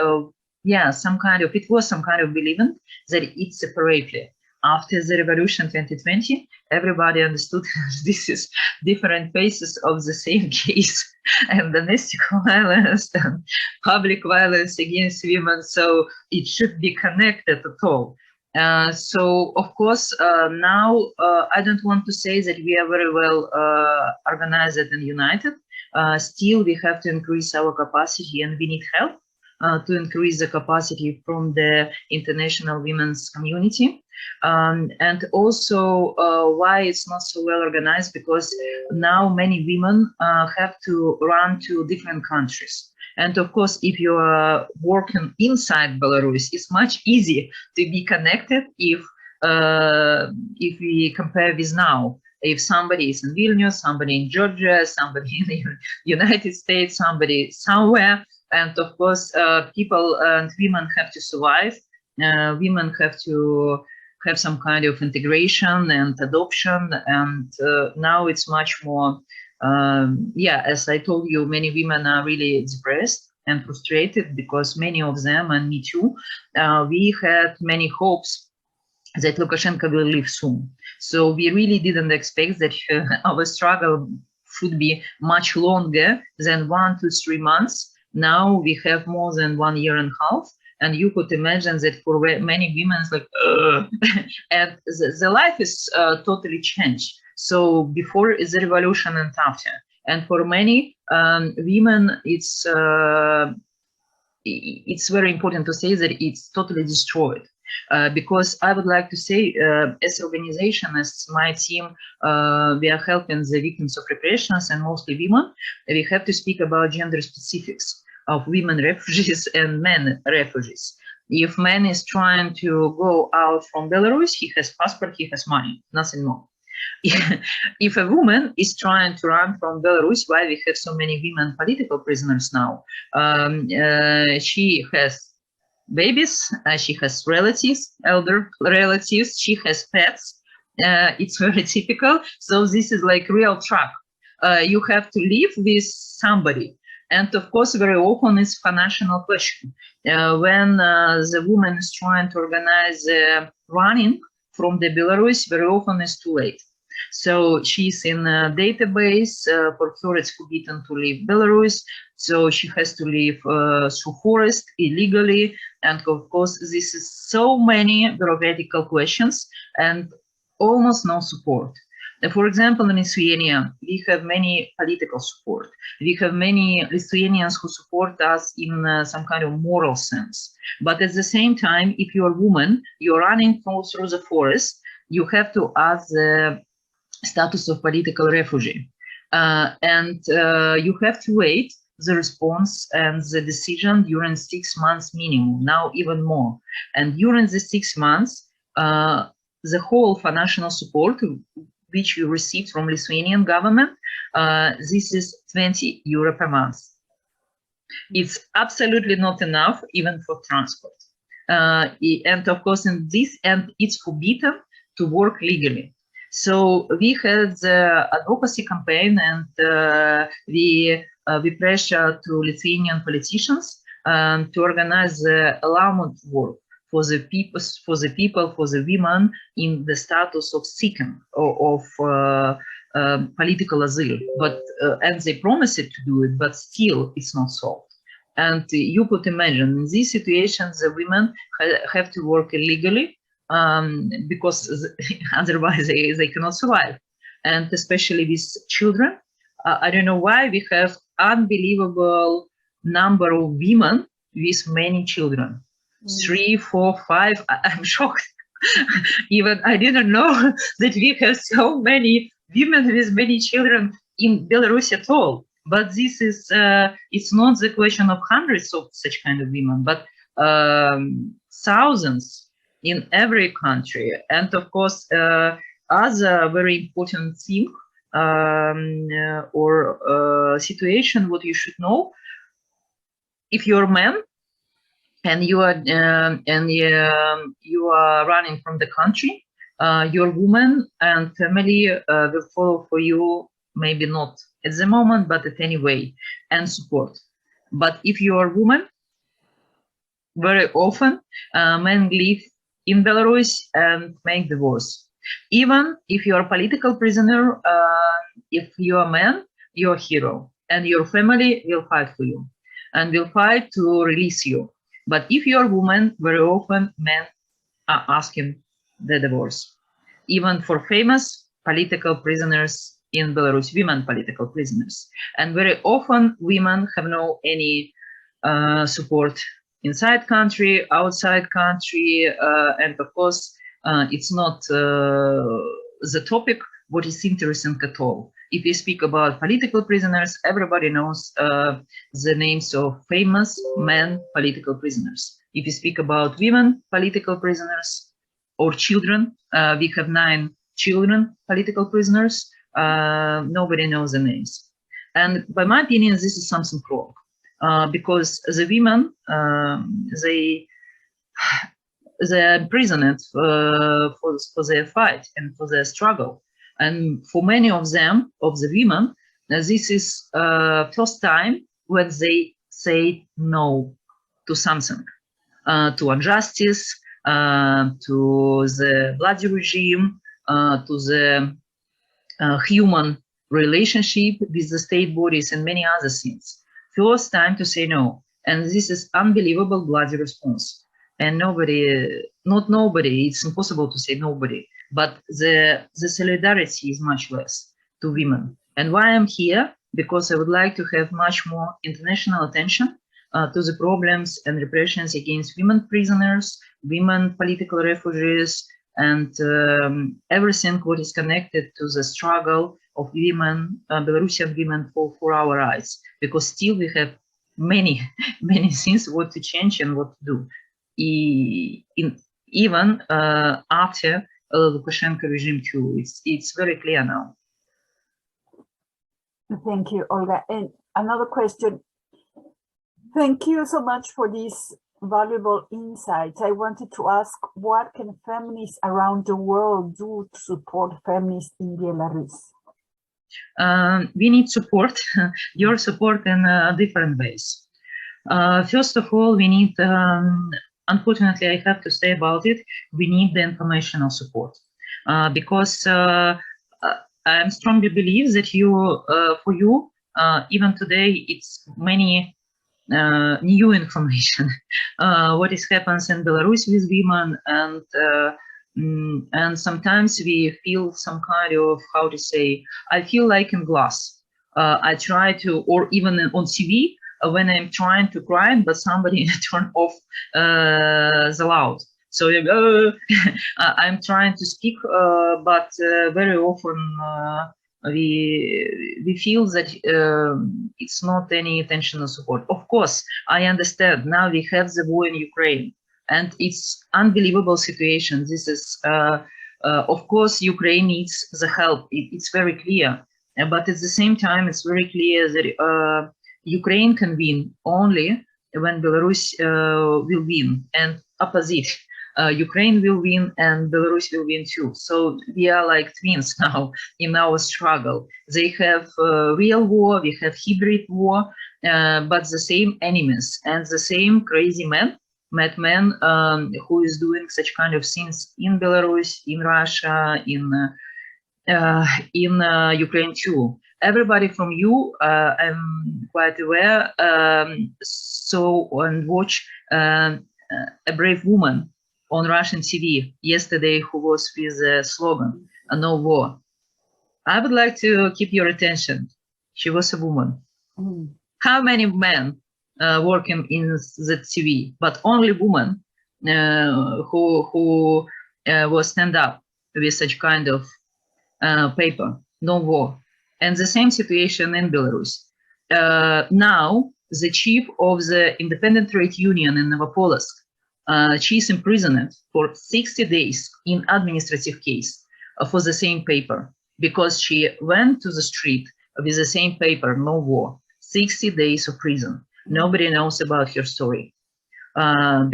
yeah, it was some kind of believing that it's separately. After the revolution 2020, everybody understood this is different faces of the same case, and domestic violence and public violence against women. So it should be connected at all. So of course, now I don't want to say that we are very well organized and united. Still, we have to increase our capacity, and we need help to increase the capacity from the international women's community. And also why it's not so well organized, because now many women have to run to different countries. And of course, if you are working inside Belarus, it's much easier to be connected if we compare with now. If somebody is in Vilnius, somebody in Georgia, somebody in the United States, somebody somewhere, and of course, people and women have to survive. Women have to have some kind of integration and adoption, and now it's much more, yeah, as I told you, many women are really depressed and frustrated because many of them, and me too, we had many hopes that Lukashenko will leave soon. So we really didn't expect that our struggle should be much longer than 1 to 3 months. Now we have more than 1 year and a half, and you could imagine that for many women, it's like, and the life is totally changed. So before the revolution and after. And for many women, it's very important to say that it's totally destroyed. Because I would like to say, as organization, as my team, we are helping the victims of repressions and mostly women. We have to speak about gender specifics of women refugees and men refugees. If man is trying to go out from Belarus, he has passport, he has money, nothing more. If a woman is trying to run from Belarus, why we have so many women political prisoners now? She has babies, she has relatives, elder relatives, she has pets. It's very typical. So this is like real trap. You have to live with somebody. And of course, very often it's financial question. When the woman is trying to organize running from the Belarus, very often it's too late. So she's in a database. For her, it's forbidden to leave Belarus. So she has to live through forest illegally. And of course, this is so many bureaucratic questions and almost no support. For example, in Lithuania, we have many political support. We have many Lithuanians who support us in some kind of moral sense. But at the same time, if you're a woman, you're running through the forest, you have to ask the status of political refugee. And you have to wait the response and the decision during 6 months minimum, now even more. And during the 6 months, the whole financial support which you received from Lithuanian government, this is 20 euro per month. It's absolutely not enough even for transport. And of course, in this end, it's forbidden to work legally. So we had the advocacy campaign, and we pressure to Lithuanian politicians to organize allowment work for the people, for the women in the status of seeking of political asylum. But and they promised to do it, but still it's not solved. And you could imagine in these situations, the women have to work illegally. Because otherwise they cannot survive, and especially with children. I don't know why we have unbelievable number of women with many children, 3, 4, 5. I'm shocked. Even I didn't know that we have so many women with many children in Belarus at all. But this is it's not the question of hundreds of such kind of women, but thousands in every country. And of course, other very important thing or situation, what you should know, if you're a man and you are running from the country, your woman and family will follow for you, maybe not at the moment, but at any way, and support. But if you are a woman, very often men live in Belarus and make divorce. Even if you are a political prisoner, if you are a man, you're a hero, and your family will fight for you and will fight to release you. But if you're a woman, very often men are asking the divorce. Even for famous political prisoners in Belarus, women political prisoners. And very often women have no any support inside country, outside country, and of course, it's not the topic what is interesting at all. If we speak about political prisoners, everybody knows the names of famous men political prisoners. If you speak about women political prisoners or children, we have 9 children political prisoners. Nobody knows the names. And by my opinion, this is something wrong. Because the women, they're imprisoned for their fight and for their struggle. And for many of them, of the women, this is first time when they say no to something, to injustice, to the bloody regime, to the human relationship with the state bodies and many other things. First time to say no. And this is unbelievable bloody response. And nobody, not nobody, it's impossible to say nobody. but the solidarity is much less to women. And why I'm here? Because I would like to have much more international attention to the problems and repressions against women prisoners, women political refugees, and everything what is connected to the struggle of women, Belarusian women for our rights, because still we have many things what to change and what to do, even after Lukashenko regime too. It's very clear now. Thank you, Olga. And another question. Thank you so much for these valuable insights. I wanted to ask, what can feminists around the world do to support feminists in Belarus? We need support, your support in different ways. First of all, we need, unfortunately, I have to say about it, we need the informational support, because I strongly believe that for you, even today, it's many new information, what is happens in Belarus with women, and sometimes we feel some kind of, how to say, I feel like in glass. I try to, or even on TV, when I'm trying to cry, but somebody turn off the loud. So I'm trying to speak, but very often we feel that it's not any attentional support. Of course, I understand now we have the war in Ukraine, and it's unbelievable situation. This is, of course, Ukraine needs the help. It's very clear, but at the same time, it's very clear that Ukraine can win only when Belarus will win, and opposite. Ukraine will win and Belarus will win too. So we are like twins now in our struggle. They have real war, we have hybrid war, but the same enemies and the same crazy madman who is doing such kind of things in Belarus, in Russia, in Ukraine too. Everybody from you, I'm quite aware, saw and watch a brave woman on Russian TV yesterday who was with the slogan, "No war." I would like to keep your attention. She was a woman. Mm. How many men working in the TV, but only woman who will stand up with such kind of paper, "No war." And the same situation in Belarus. Now, the chief of the Independent Trade Union in Novopolsk, she is imprisoned for 60 days in administrative case for the same paper, because she went to the street with the same paper, "No war." 60 days of prison. Nobody knows about her story,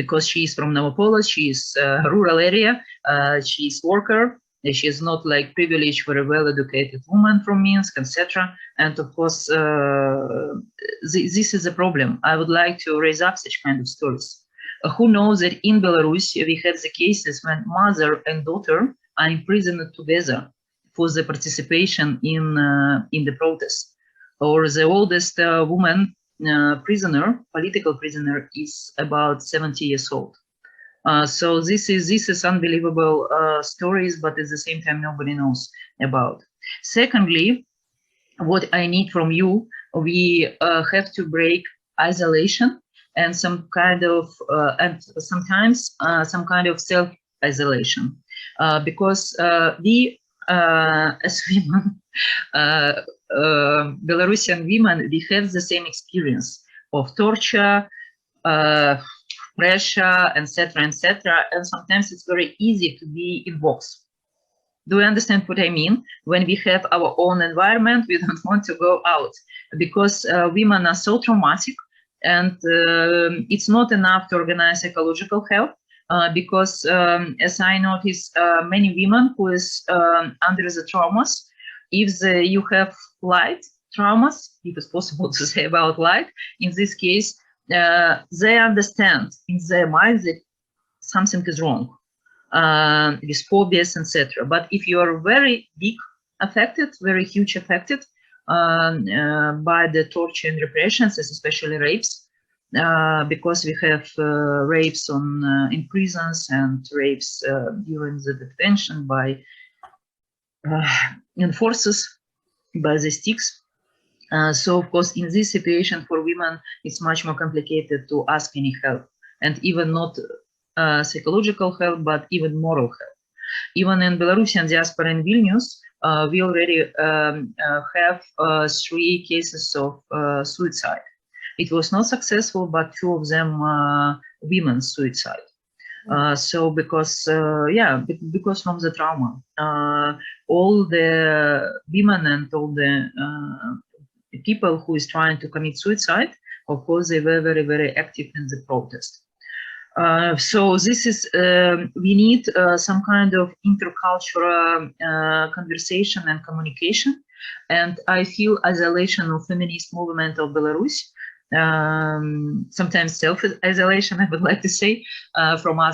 because she is from Novopolsk, she is a rural area, she is worker, she is not like privileged, very well-educated woman from Minsk, etc. And of course, this is a problem. I would like to raise up such kind of stories. Who knows that in Belarus we have the cases when mother and daughter are imprisoned together for the participation in the protest, or the oldest woman prisoner, political prisoner, is about 70 years old. So this is unbelievable stories, but at the same time nobody knows about. Secondly, what I need from you, we have to break isolation and some kind of and sometimes some kind of self-isolation, because we as women, Belarusian women, we have the same experience of torture, pressure, etc., etc., and sometimes it's very easy to be in box. Do you understand what I mean? When we have our own environment, we don't want to go out, because women are so traumatic, and it's not enough to organize ecological health, because as I notice, many women who is under the traumas, if you have light traumas, if it's possible to say about light, in this case, they understand in their mind that something is wrong with phobias, etc. But if you are very big affected, very huge affected by the torture and repressions, especially rapes, because we have rapes in prisons and rapes during the detention by enforcers, by the sticks. So, of course, in this situation for women, it's much more complicated to ask any help, and even not psychological help, but even moral help. Even in Belarusian diaspora in Vilnius, we already have 3 cases of suicide. It was not successful, but 2 of them women's suicide. So because because from the trauma, all the women and all the people who is trying to commit suicide, of course, they were very, very active in the protest. So this is, we need some kind of intercultural conversation and communication. And I feel isolation of feminist movement of Belarus, sometimes self-isolation, I would like to say, from our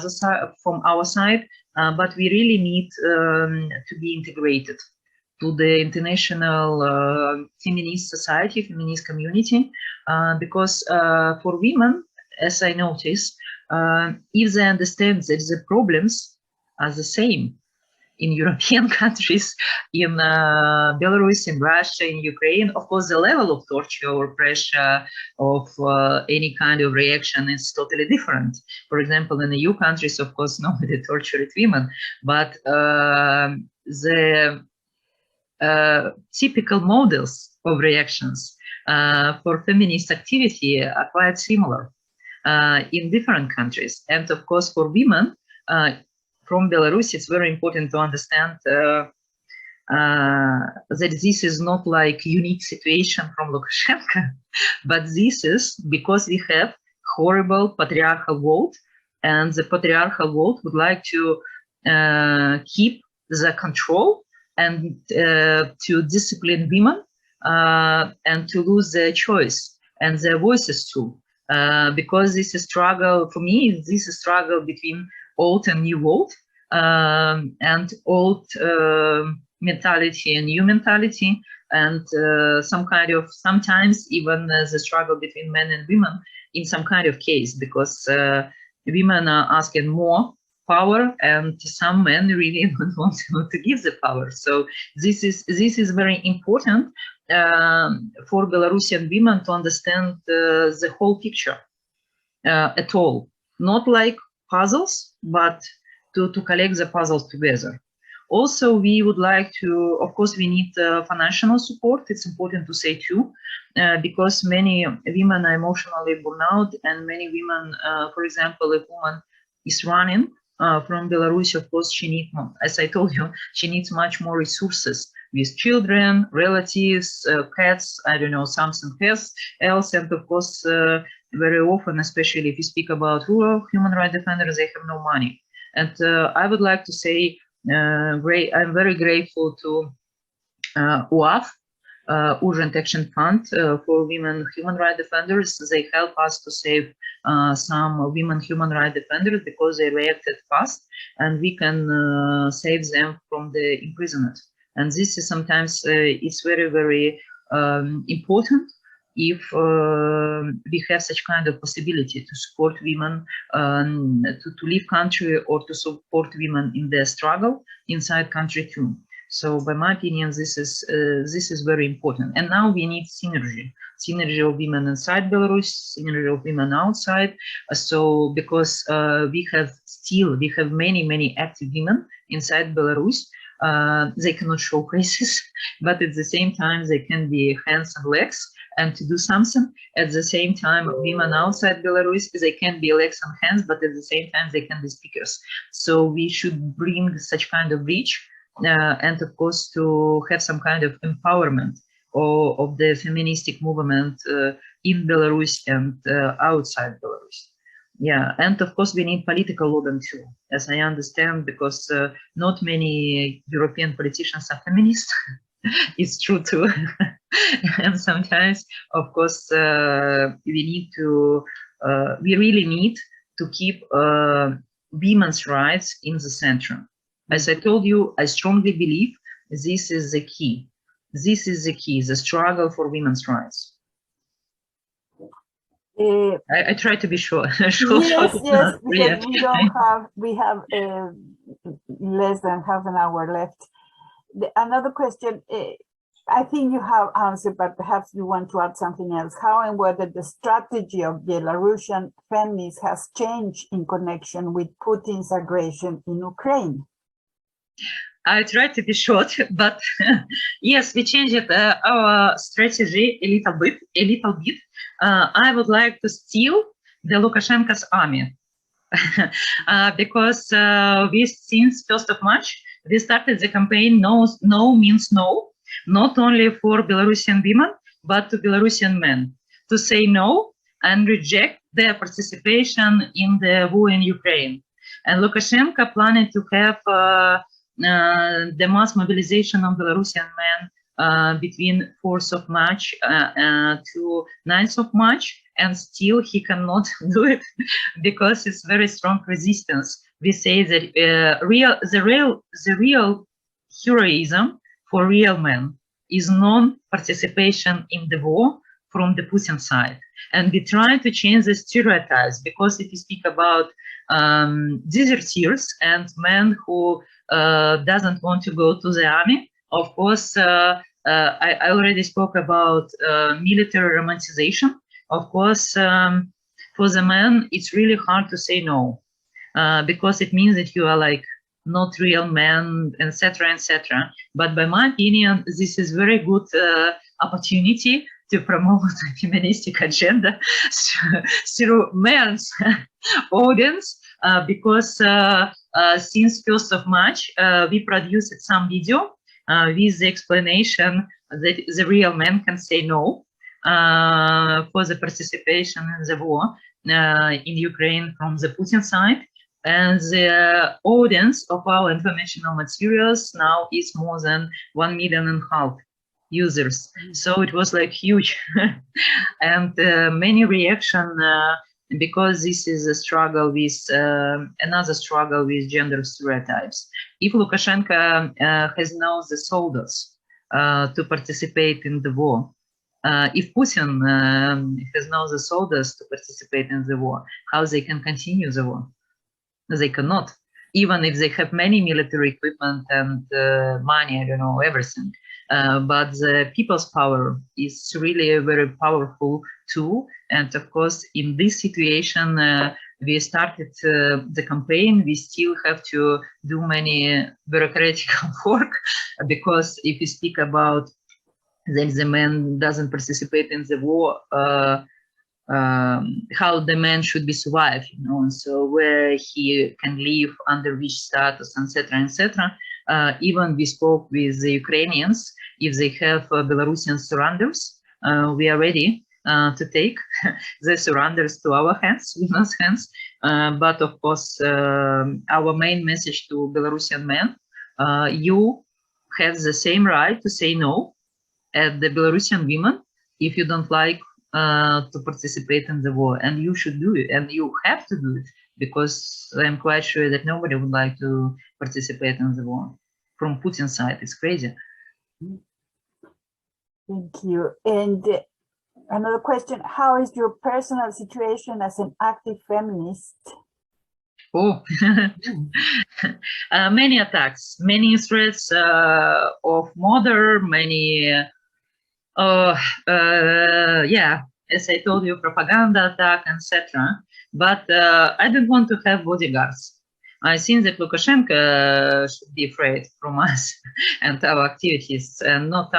side, but we really need to be integrated to the international feminist society, feminist community, because for women, as I notice, if they understand that the problems are the same in European countries, in Belarus, in Russia, in Ukraine, of course, the level of torture or pressure of any kind of reaction is totally different. For example, in the EU countries, of course, nobody tortured women, but the typical models of reactions for feminist activity are quite similar in different countries. And of course, for women from Belarus, it's very important to understand that this is not like unique situation from Lukashenko, but this is because we have horrible patriarchal world, and the patriarchal world would like to keep the control and to discipline women and to lose their choice and their voices too. Because this is struggle, for me, this is a struggle between old and new world, and old mentality and new mentality, and some kind of, sometimes even the struggle between men and women in some kind of case, because women are asking more power and some men really don't want to give the power. So this is very important for Belarusian women to understand the whole picture at all, not like puzzles, but to collect the puzzles together. Also, we would like to, of course, we need financial support. It's important to say too, because many women are emotionally burned out, and many women, for example, if a woman is running from Belarus, of course, she needs, as I told you, she needs much more resources with children, relatives, pets, I don't know, something else, and of course, very often, especially if you speak about rural human rights defenders, they have no money. And I would like to say, I'm very grateful to UAF, Urgent Action Fund for Women Human Rights Defenders. They help us to save some women human rights defenders because they reacted fast, and we can save them from the imprisonment. And this is sometimes it's very, very important if we have such kind of possibility to support women to leave country or to support women in their struggle inside country too. So, by my opinion, this is very important. And now we need synergy of women inside Belarus, synergy of women outside. So, because we have many active women inside Belarus. They cannot show faces, but at the same time they can be hands and legs and to do something. At the same time, women outside Belarus, they can be legs and hands, but at the same time they can be speakers. So we should bring such kind of reach, and of course to have some kind of empowerment of the feministic movement in Belarus and outside Belarus. Yeah, and of course we need political lobbying too, as I understand, because not many European politicians are feminists. It's true too. And sometimes, of course, we really need to keep women's rights in the center. As I told you, I strongly believe this is the key. This is the key, the struggle for women's rights. I try to be short. Yes, because we have less than half an hour left. Another question, I think you have answered, but perhaps you want to add something else. How and whether the strategy of Belarusian feminists has changed in connection with Putin's aggression in Ukraine? I try to be short, but yes, we changed our strategy a little bit. I would like to steal the Lukashenko's army because we, since 1st of March, we started the campaign No means no, not only for Belarusian women, but to Belarusian men, to say no and reject their participation in the war in Ukraine. And Lukashenko planned to have the mass mobilization of Belarusian men between 4th of March to 9th of March, and still he cannot do it because it's very strong resistance. We say that the real heroism for real men is non-participation in the war from the Putin side. And we try to change the stereotypes, because if you speak about deserters and men who doesn't want to go to the army, of course, I already spoke about military romanticization. Of course, for the men, it's really hard to say no, because it means that you are like not real men, etc., etc. But by my opinion, this is very good opportunity to promote the feministic agenda through men's audience, because since 1st of March, we produced some video with the explanation that the real men can say no for the participation in the war in Ukraine from the Putin side. And the audience of our informational materials now is more than 1.5 million users. So it was like huge and many reaction, because this is a struggle with another struggle with gender stereotypes. If Lukashenko has now the soldiers to participate in the war, if Putin has now the soldiers to participate in the war, how they can continue the war? They cannot, even if they have many military equipment and money, I don't know, everything. But the people's power is really a very powerful tool. And of course, in this situation, we started the campaign. We still have to do many bureaucratic work, because if you speak about that the man doesn't participate in the war, how the man should be survived, you know, and so where he can live, under which status, etc., etc. Even we spoke with the Ukrainians. If they have Belarusian surrenders, we are ready to take the surrenders to our hands, women's hands. But of course, our main message to Belarusian men: you have the same right to say no as the Belarusian women if you don't like to participate in the war, and you should do it, and you have to do it, because I'm quite sure that nobody would like to participate in the war from Putin's side. It's crazy. Thank you. And another question: how is your personal situation as an active feminist? Oh, many attacks, many threats of murder, many. Yeah, as I told you, propaganda attack, etc. But I don't want to have bodyguards. I think that Lukashenko should be afraid from us and our activities, and not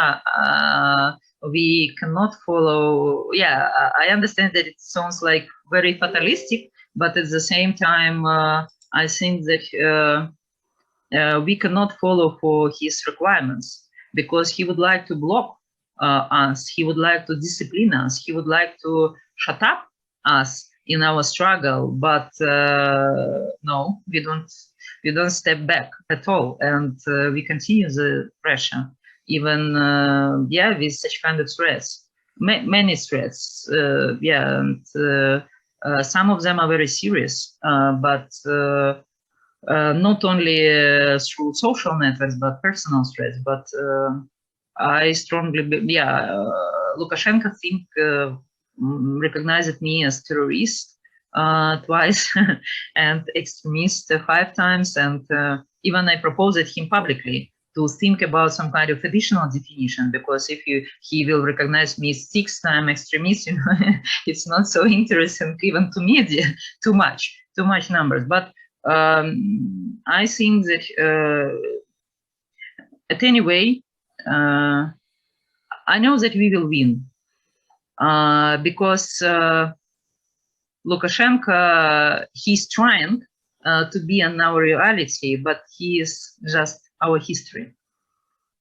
we cannot follow. Yeah, I understand that it sounds like very fatalistic, but at the same time, I think that we cannot follow for his requirements, because he would like to block us, he would like to discipline us, he would like to shut up us in our struggle, but no, we don't step back at all, and we continue the pressure, even yeah, with such kind of threats, many threats, yeah, and some of them are very serious, but not only through social networks, but personal threats. But I strongly, yeah, Lukashenko think recognized me as terrorist twice and extremist 5 times, and even I proposed him publicly to think about some kind of additional definition, because if he will recognize me 6 times extremist, you know, it's not so interesting even to me, too much numbers. But I think that at any way, I know that we will win, because Lukashenko, he's trying to be in our reality, but he is just our history.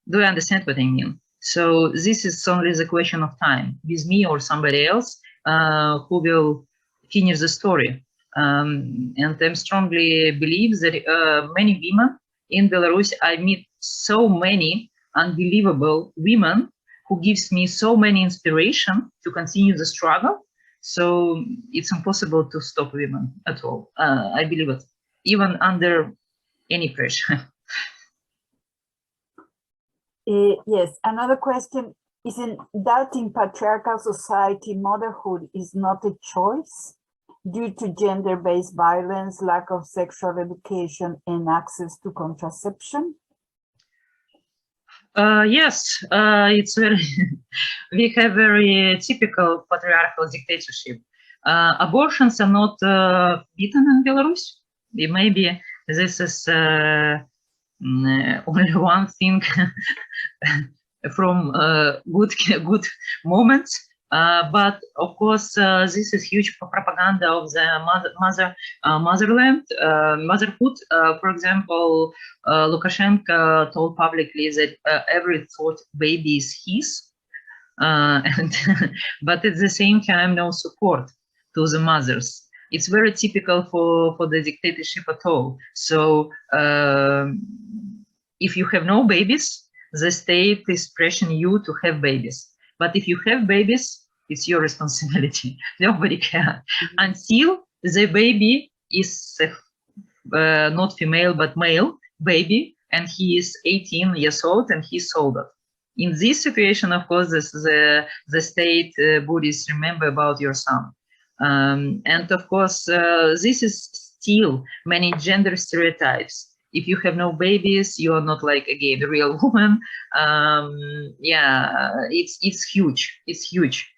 Do you understand what I mean? So this is only the question of time, with me or somebody else who will finish the story. And I strongly believe that many women in Belarus, I meet so many unbelievable women who gives me so many inspiration to continue the struggle. So it's impossible to stop women at all. I believe it, even under any pressure. Yes, another question is, in that in patriarchal society, motherhood is not a choice due to gender-based violence, lack of sexual education, and access to contraception? Yes, it's very, we have very typical patriarchal dictatorship. Abortions are not forbidden in Belarus. Maybe this is only one thing from good moments. But of course, this is huge propaganda of the motherland, motherhood. For example, Lukashenko told publicly that every thought baby is his, and but at the same time, no support to the mothers. It's very typical for the dictatorship at all. So if you have no babies, the state is pressuring you to have babies. But if you have babies, it's your responsibility. Nobody can. Until the baby is not female, but male baby, and he is 18 years old and he's older. In this situation, of course, the state bodies remember about your son. And of course, this is still many gender stereotypes. If you have no babies, you are not like again a real woman. Yeah, it's huge. It's huge.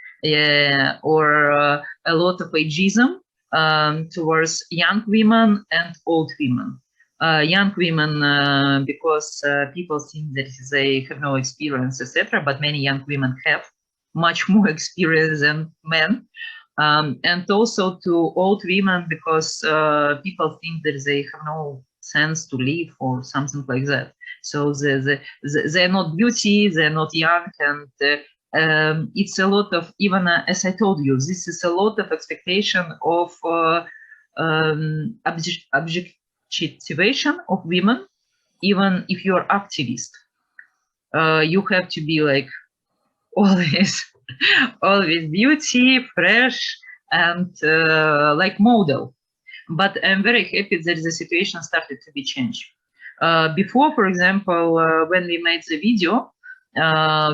Or a lot of ageism towards young women and old women. Young women, because people think that they have no experience, etc. But many young women have much more experience than men. And also to old women, because people think that they have no sense to live or something like that. So they're not beauty, they're not young, and it's a lot of, even as I told you, this is a lot of expectation of objectivation of women. Even if you're activist, you have to be like always beauty, fresh, and like model. But I'm very happy that the situation started to be changed. Before, for example, when we made the video,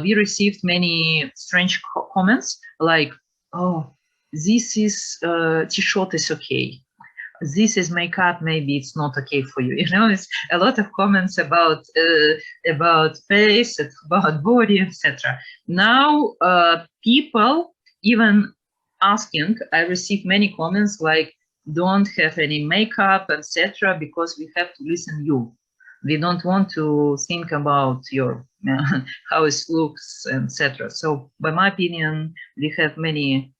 we received many strange comments like, oh, this is t-shirt is okay. This is makeup, maybe it's not okay for you. You know, it's a lot of comments about face, about body, etc. Now, people even asking, I received many comments like, don't have any makeup, etc., because we have to listen you. We don't want to think about your how it looks, etc. So, by my opinion, we have many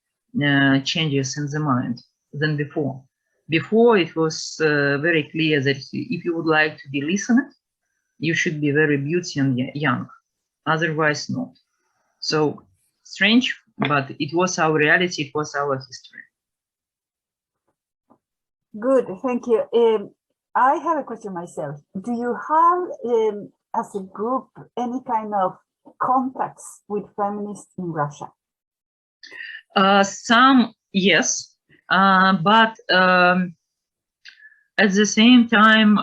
changes in the mind than before. Before, it was very clear that if you would like to be listened, you should be very beauty and young. Otherwise, not. So, strange, but it was our reality, it was our history. Good, thank you. I have a question myself. Do you have, as a group, any kind of contacts with feminists in Russia? Some, yes. But at the same time,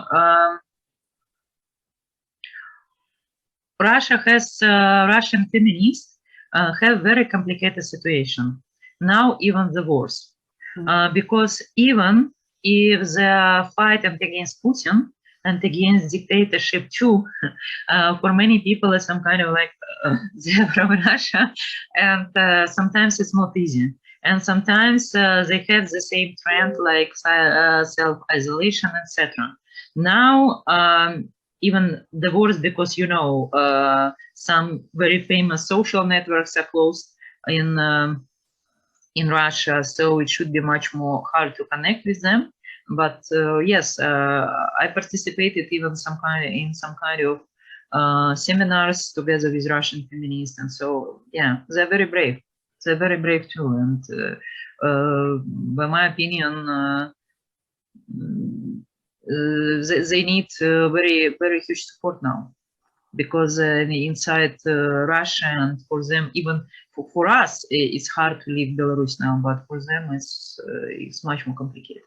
Russia has Russian feminists have very complicated situation. now even the worse. Because even if the fight against Putin and against dictatorship too, for many people is some kind of like they're from Russia, and sometimes it's not easy. And sometimes they have the same trend like self-isolation, etc. Now, even the worse, because you know some very famous social networks are closed in Russia, so it should be much more hard to connect with them. But yes, I participated even in some kind of seminars together with Russian feminists, and so yeah, they're very brave. They're very brave too, and by my opinion, they need very huge support now, because inside Russia, and for them, even for us, it's hard to leave Belarus now, but for them it's much more complicated.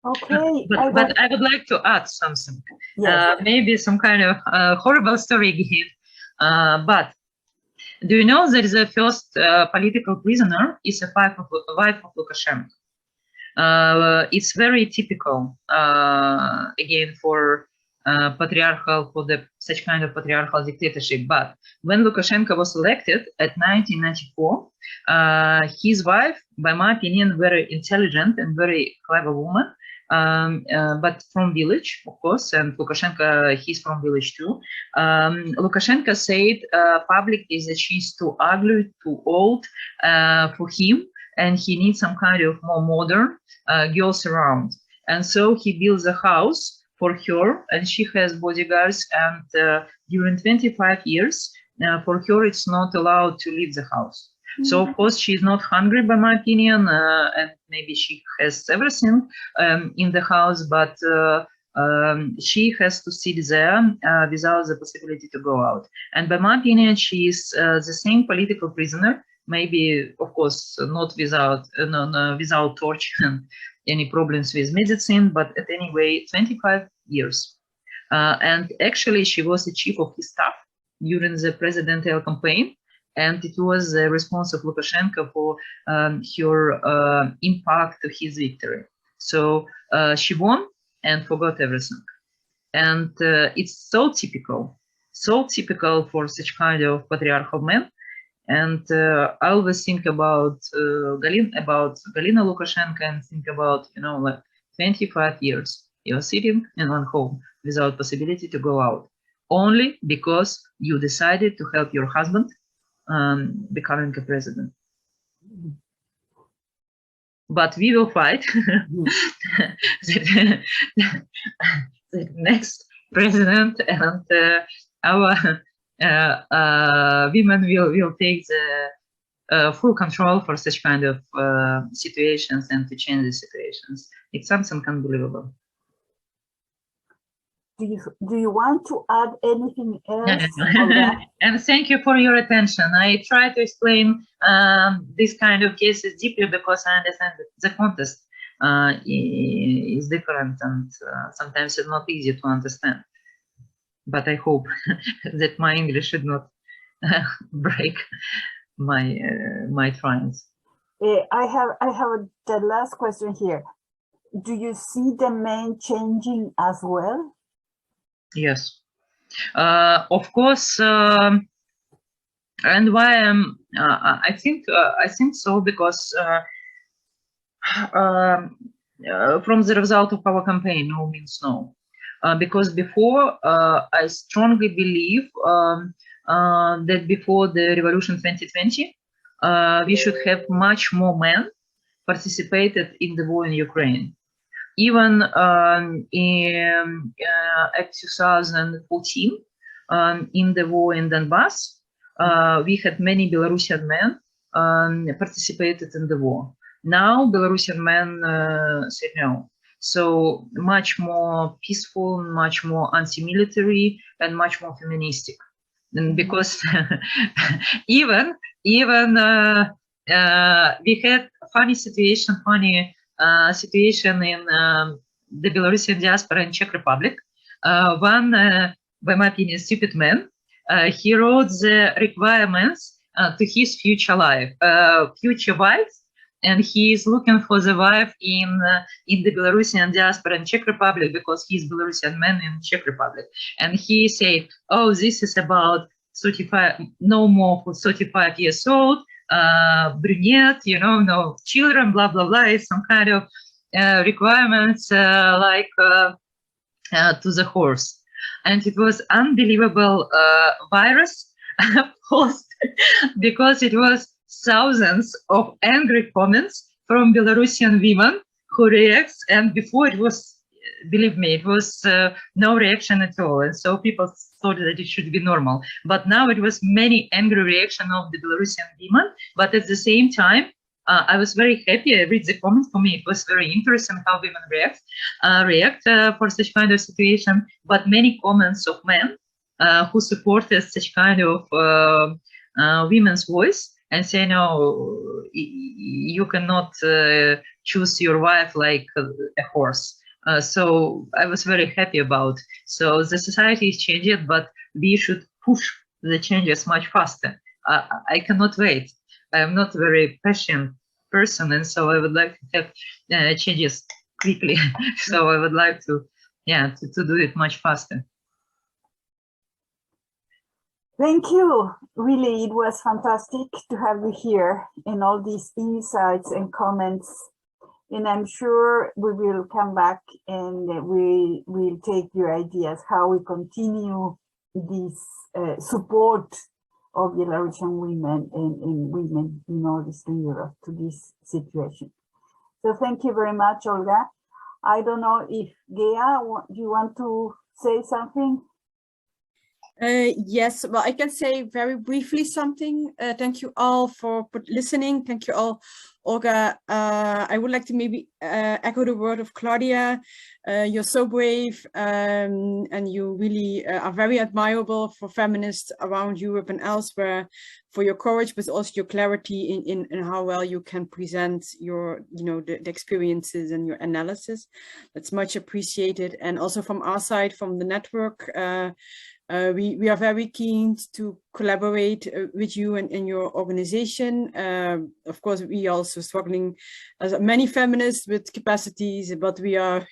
Okay, but I would like to add something. Yes. Maybe some kind of horrible story again, but do you know that the first political prisoner is a wife of Lukashenko? It's very typical again for such kind of patriarchal dictatorship. But when Lukashenko was elected at 1994, his wife, by my opinion, very intelligent and very clever woman, but from village, of course, and Lukashenko, he's from village too. Lukashenko said publicly that she's too ugly, too old for him, and he needs some kind of more modern girls around. And so he builds a house for her, and she has bodyguards, and during 25 years, for her, it's not allowed to leave the house. So, of course, she's not hungry, by my opinion, and maybe she has everything in the house, but she has to sit there without the possibility to go out. And by my opinion, she is the same political prisoner, maybe, of course, not without without torture and any problems with medicine, but at any way, 25 years. And actually, she was the chief of his staff during the presidential campaign. And it was the response of Lukashenko for her impact to his victory. So she won and forgot everything. And it's so typical for such kind of patriarchal men. And I always think about Galina Lukashenko and think about, you know, like 25 years you're sitting in one home without possibility to go out, only because you decided to help your husband becoming a president. But we will fight the next president, and our women will take the full control for such kind of situations and to change the situations. It's something unbelievable. Do you want to add anything else? And thank you for your attention. I try to explain this kind of cases deeply because I understand that the context is different, and sometimes it's not easy to understand. But I hope that my English should not break my trials. I have the last question here. Do you see the men changing as well? Yes, of course, and why I think so, because from the result of our campaign, no means no, because before I strongly believe that before the revolution 2020, we should have much more men participated in the war in Ukraine. Even in 2014, in the war in Donbass, we had many Belarusian men participated in the war. Now Belarusian men said no. So much more peaceful, much more anti-military, and much more feministic. And because even we had funny situation in the Belarusian diaspora in Czech Republic. One, by my opinion, stupid man, he wrote the requirements to his future life, future wife, and he is looking for the wife in the Belarusian diaspora in Czech Republic, because he's Belarusian man in Czech Republic. And he said, "Oh, this is about 35, no more for 35 years old, brunette, you know, no children, blah blah blah." It's some kind of requirements like to the horse. And it was unbelievable virus post, because it was thousands of angry comments from Belarusian women who reacts, and before it was, believe me, it was no reaction at all, and so people thought that it should be normal. But now it was many angry reaction of the Belarusian women, but at the same time, I was very happy. I read the comments. For me, it was very interesting how women react for such kind of situation. But many comments of men who supported such kind of women's voice and say, no, you cannot choose your wife like a horse. So I was very happy about. So the society is changing, but we should push the changes much faster. I cannot wait. I am not a very patient person, and so I would like to have changes quickly. So I would like to, yeah, to do it much faster. Thank you. Really, it was fantastic to have you here and all these insights and comments. And I'm sure we will come back and we will take your ideas how we continue this support of Belarusian women and women in all Eastern Europe to this situation. So thank you very much, Olga. I don't know if Gea, do you want to say something? Yes, well, I can say very briefly something. Thank you all for listening. Thank you all, Olga. I would like to maybe echo the word of Claudia. You're so brave, and you really are very admirable for feminists around Europe and elsewhere, for your courage, but also your clarity in how well you can present your, the experiences and your analysis. That's much appreciated. And also from our side, from the network, we are very keen to collaborate with you and your organization. Of course, we also struggling as many feminists with capacities, but we are,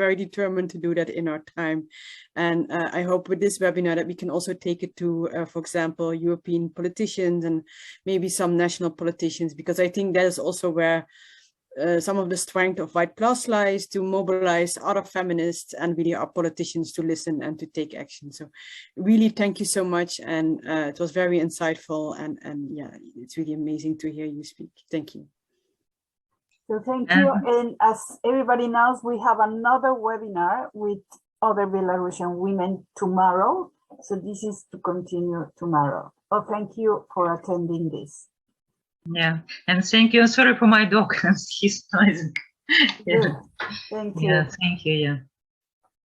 very determined to do that in our time. And I hope with this webinar that we can also take it to, for example, European politicians and maybe some national politicians, because I think that is also where some of the strength of White Plus lies, to mobilize other feminists and really our politicians to listen and to take action. So really thank you so much, and it was very insightful, and yeah, it's really amazing to hear you speak. Thank you. So thank you, and as everybody knows, we have another webinar with other Belarusian women tomorrow. So this is to continue tomorrow. Oh, thank you for attending this. Yeah, and thank you. Sorry for my dog. He's noisy. Yeah. Thank you. Yeah, thank you. Yeah.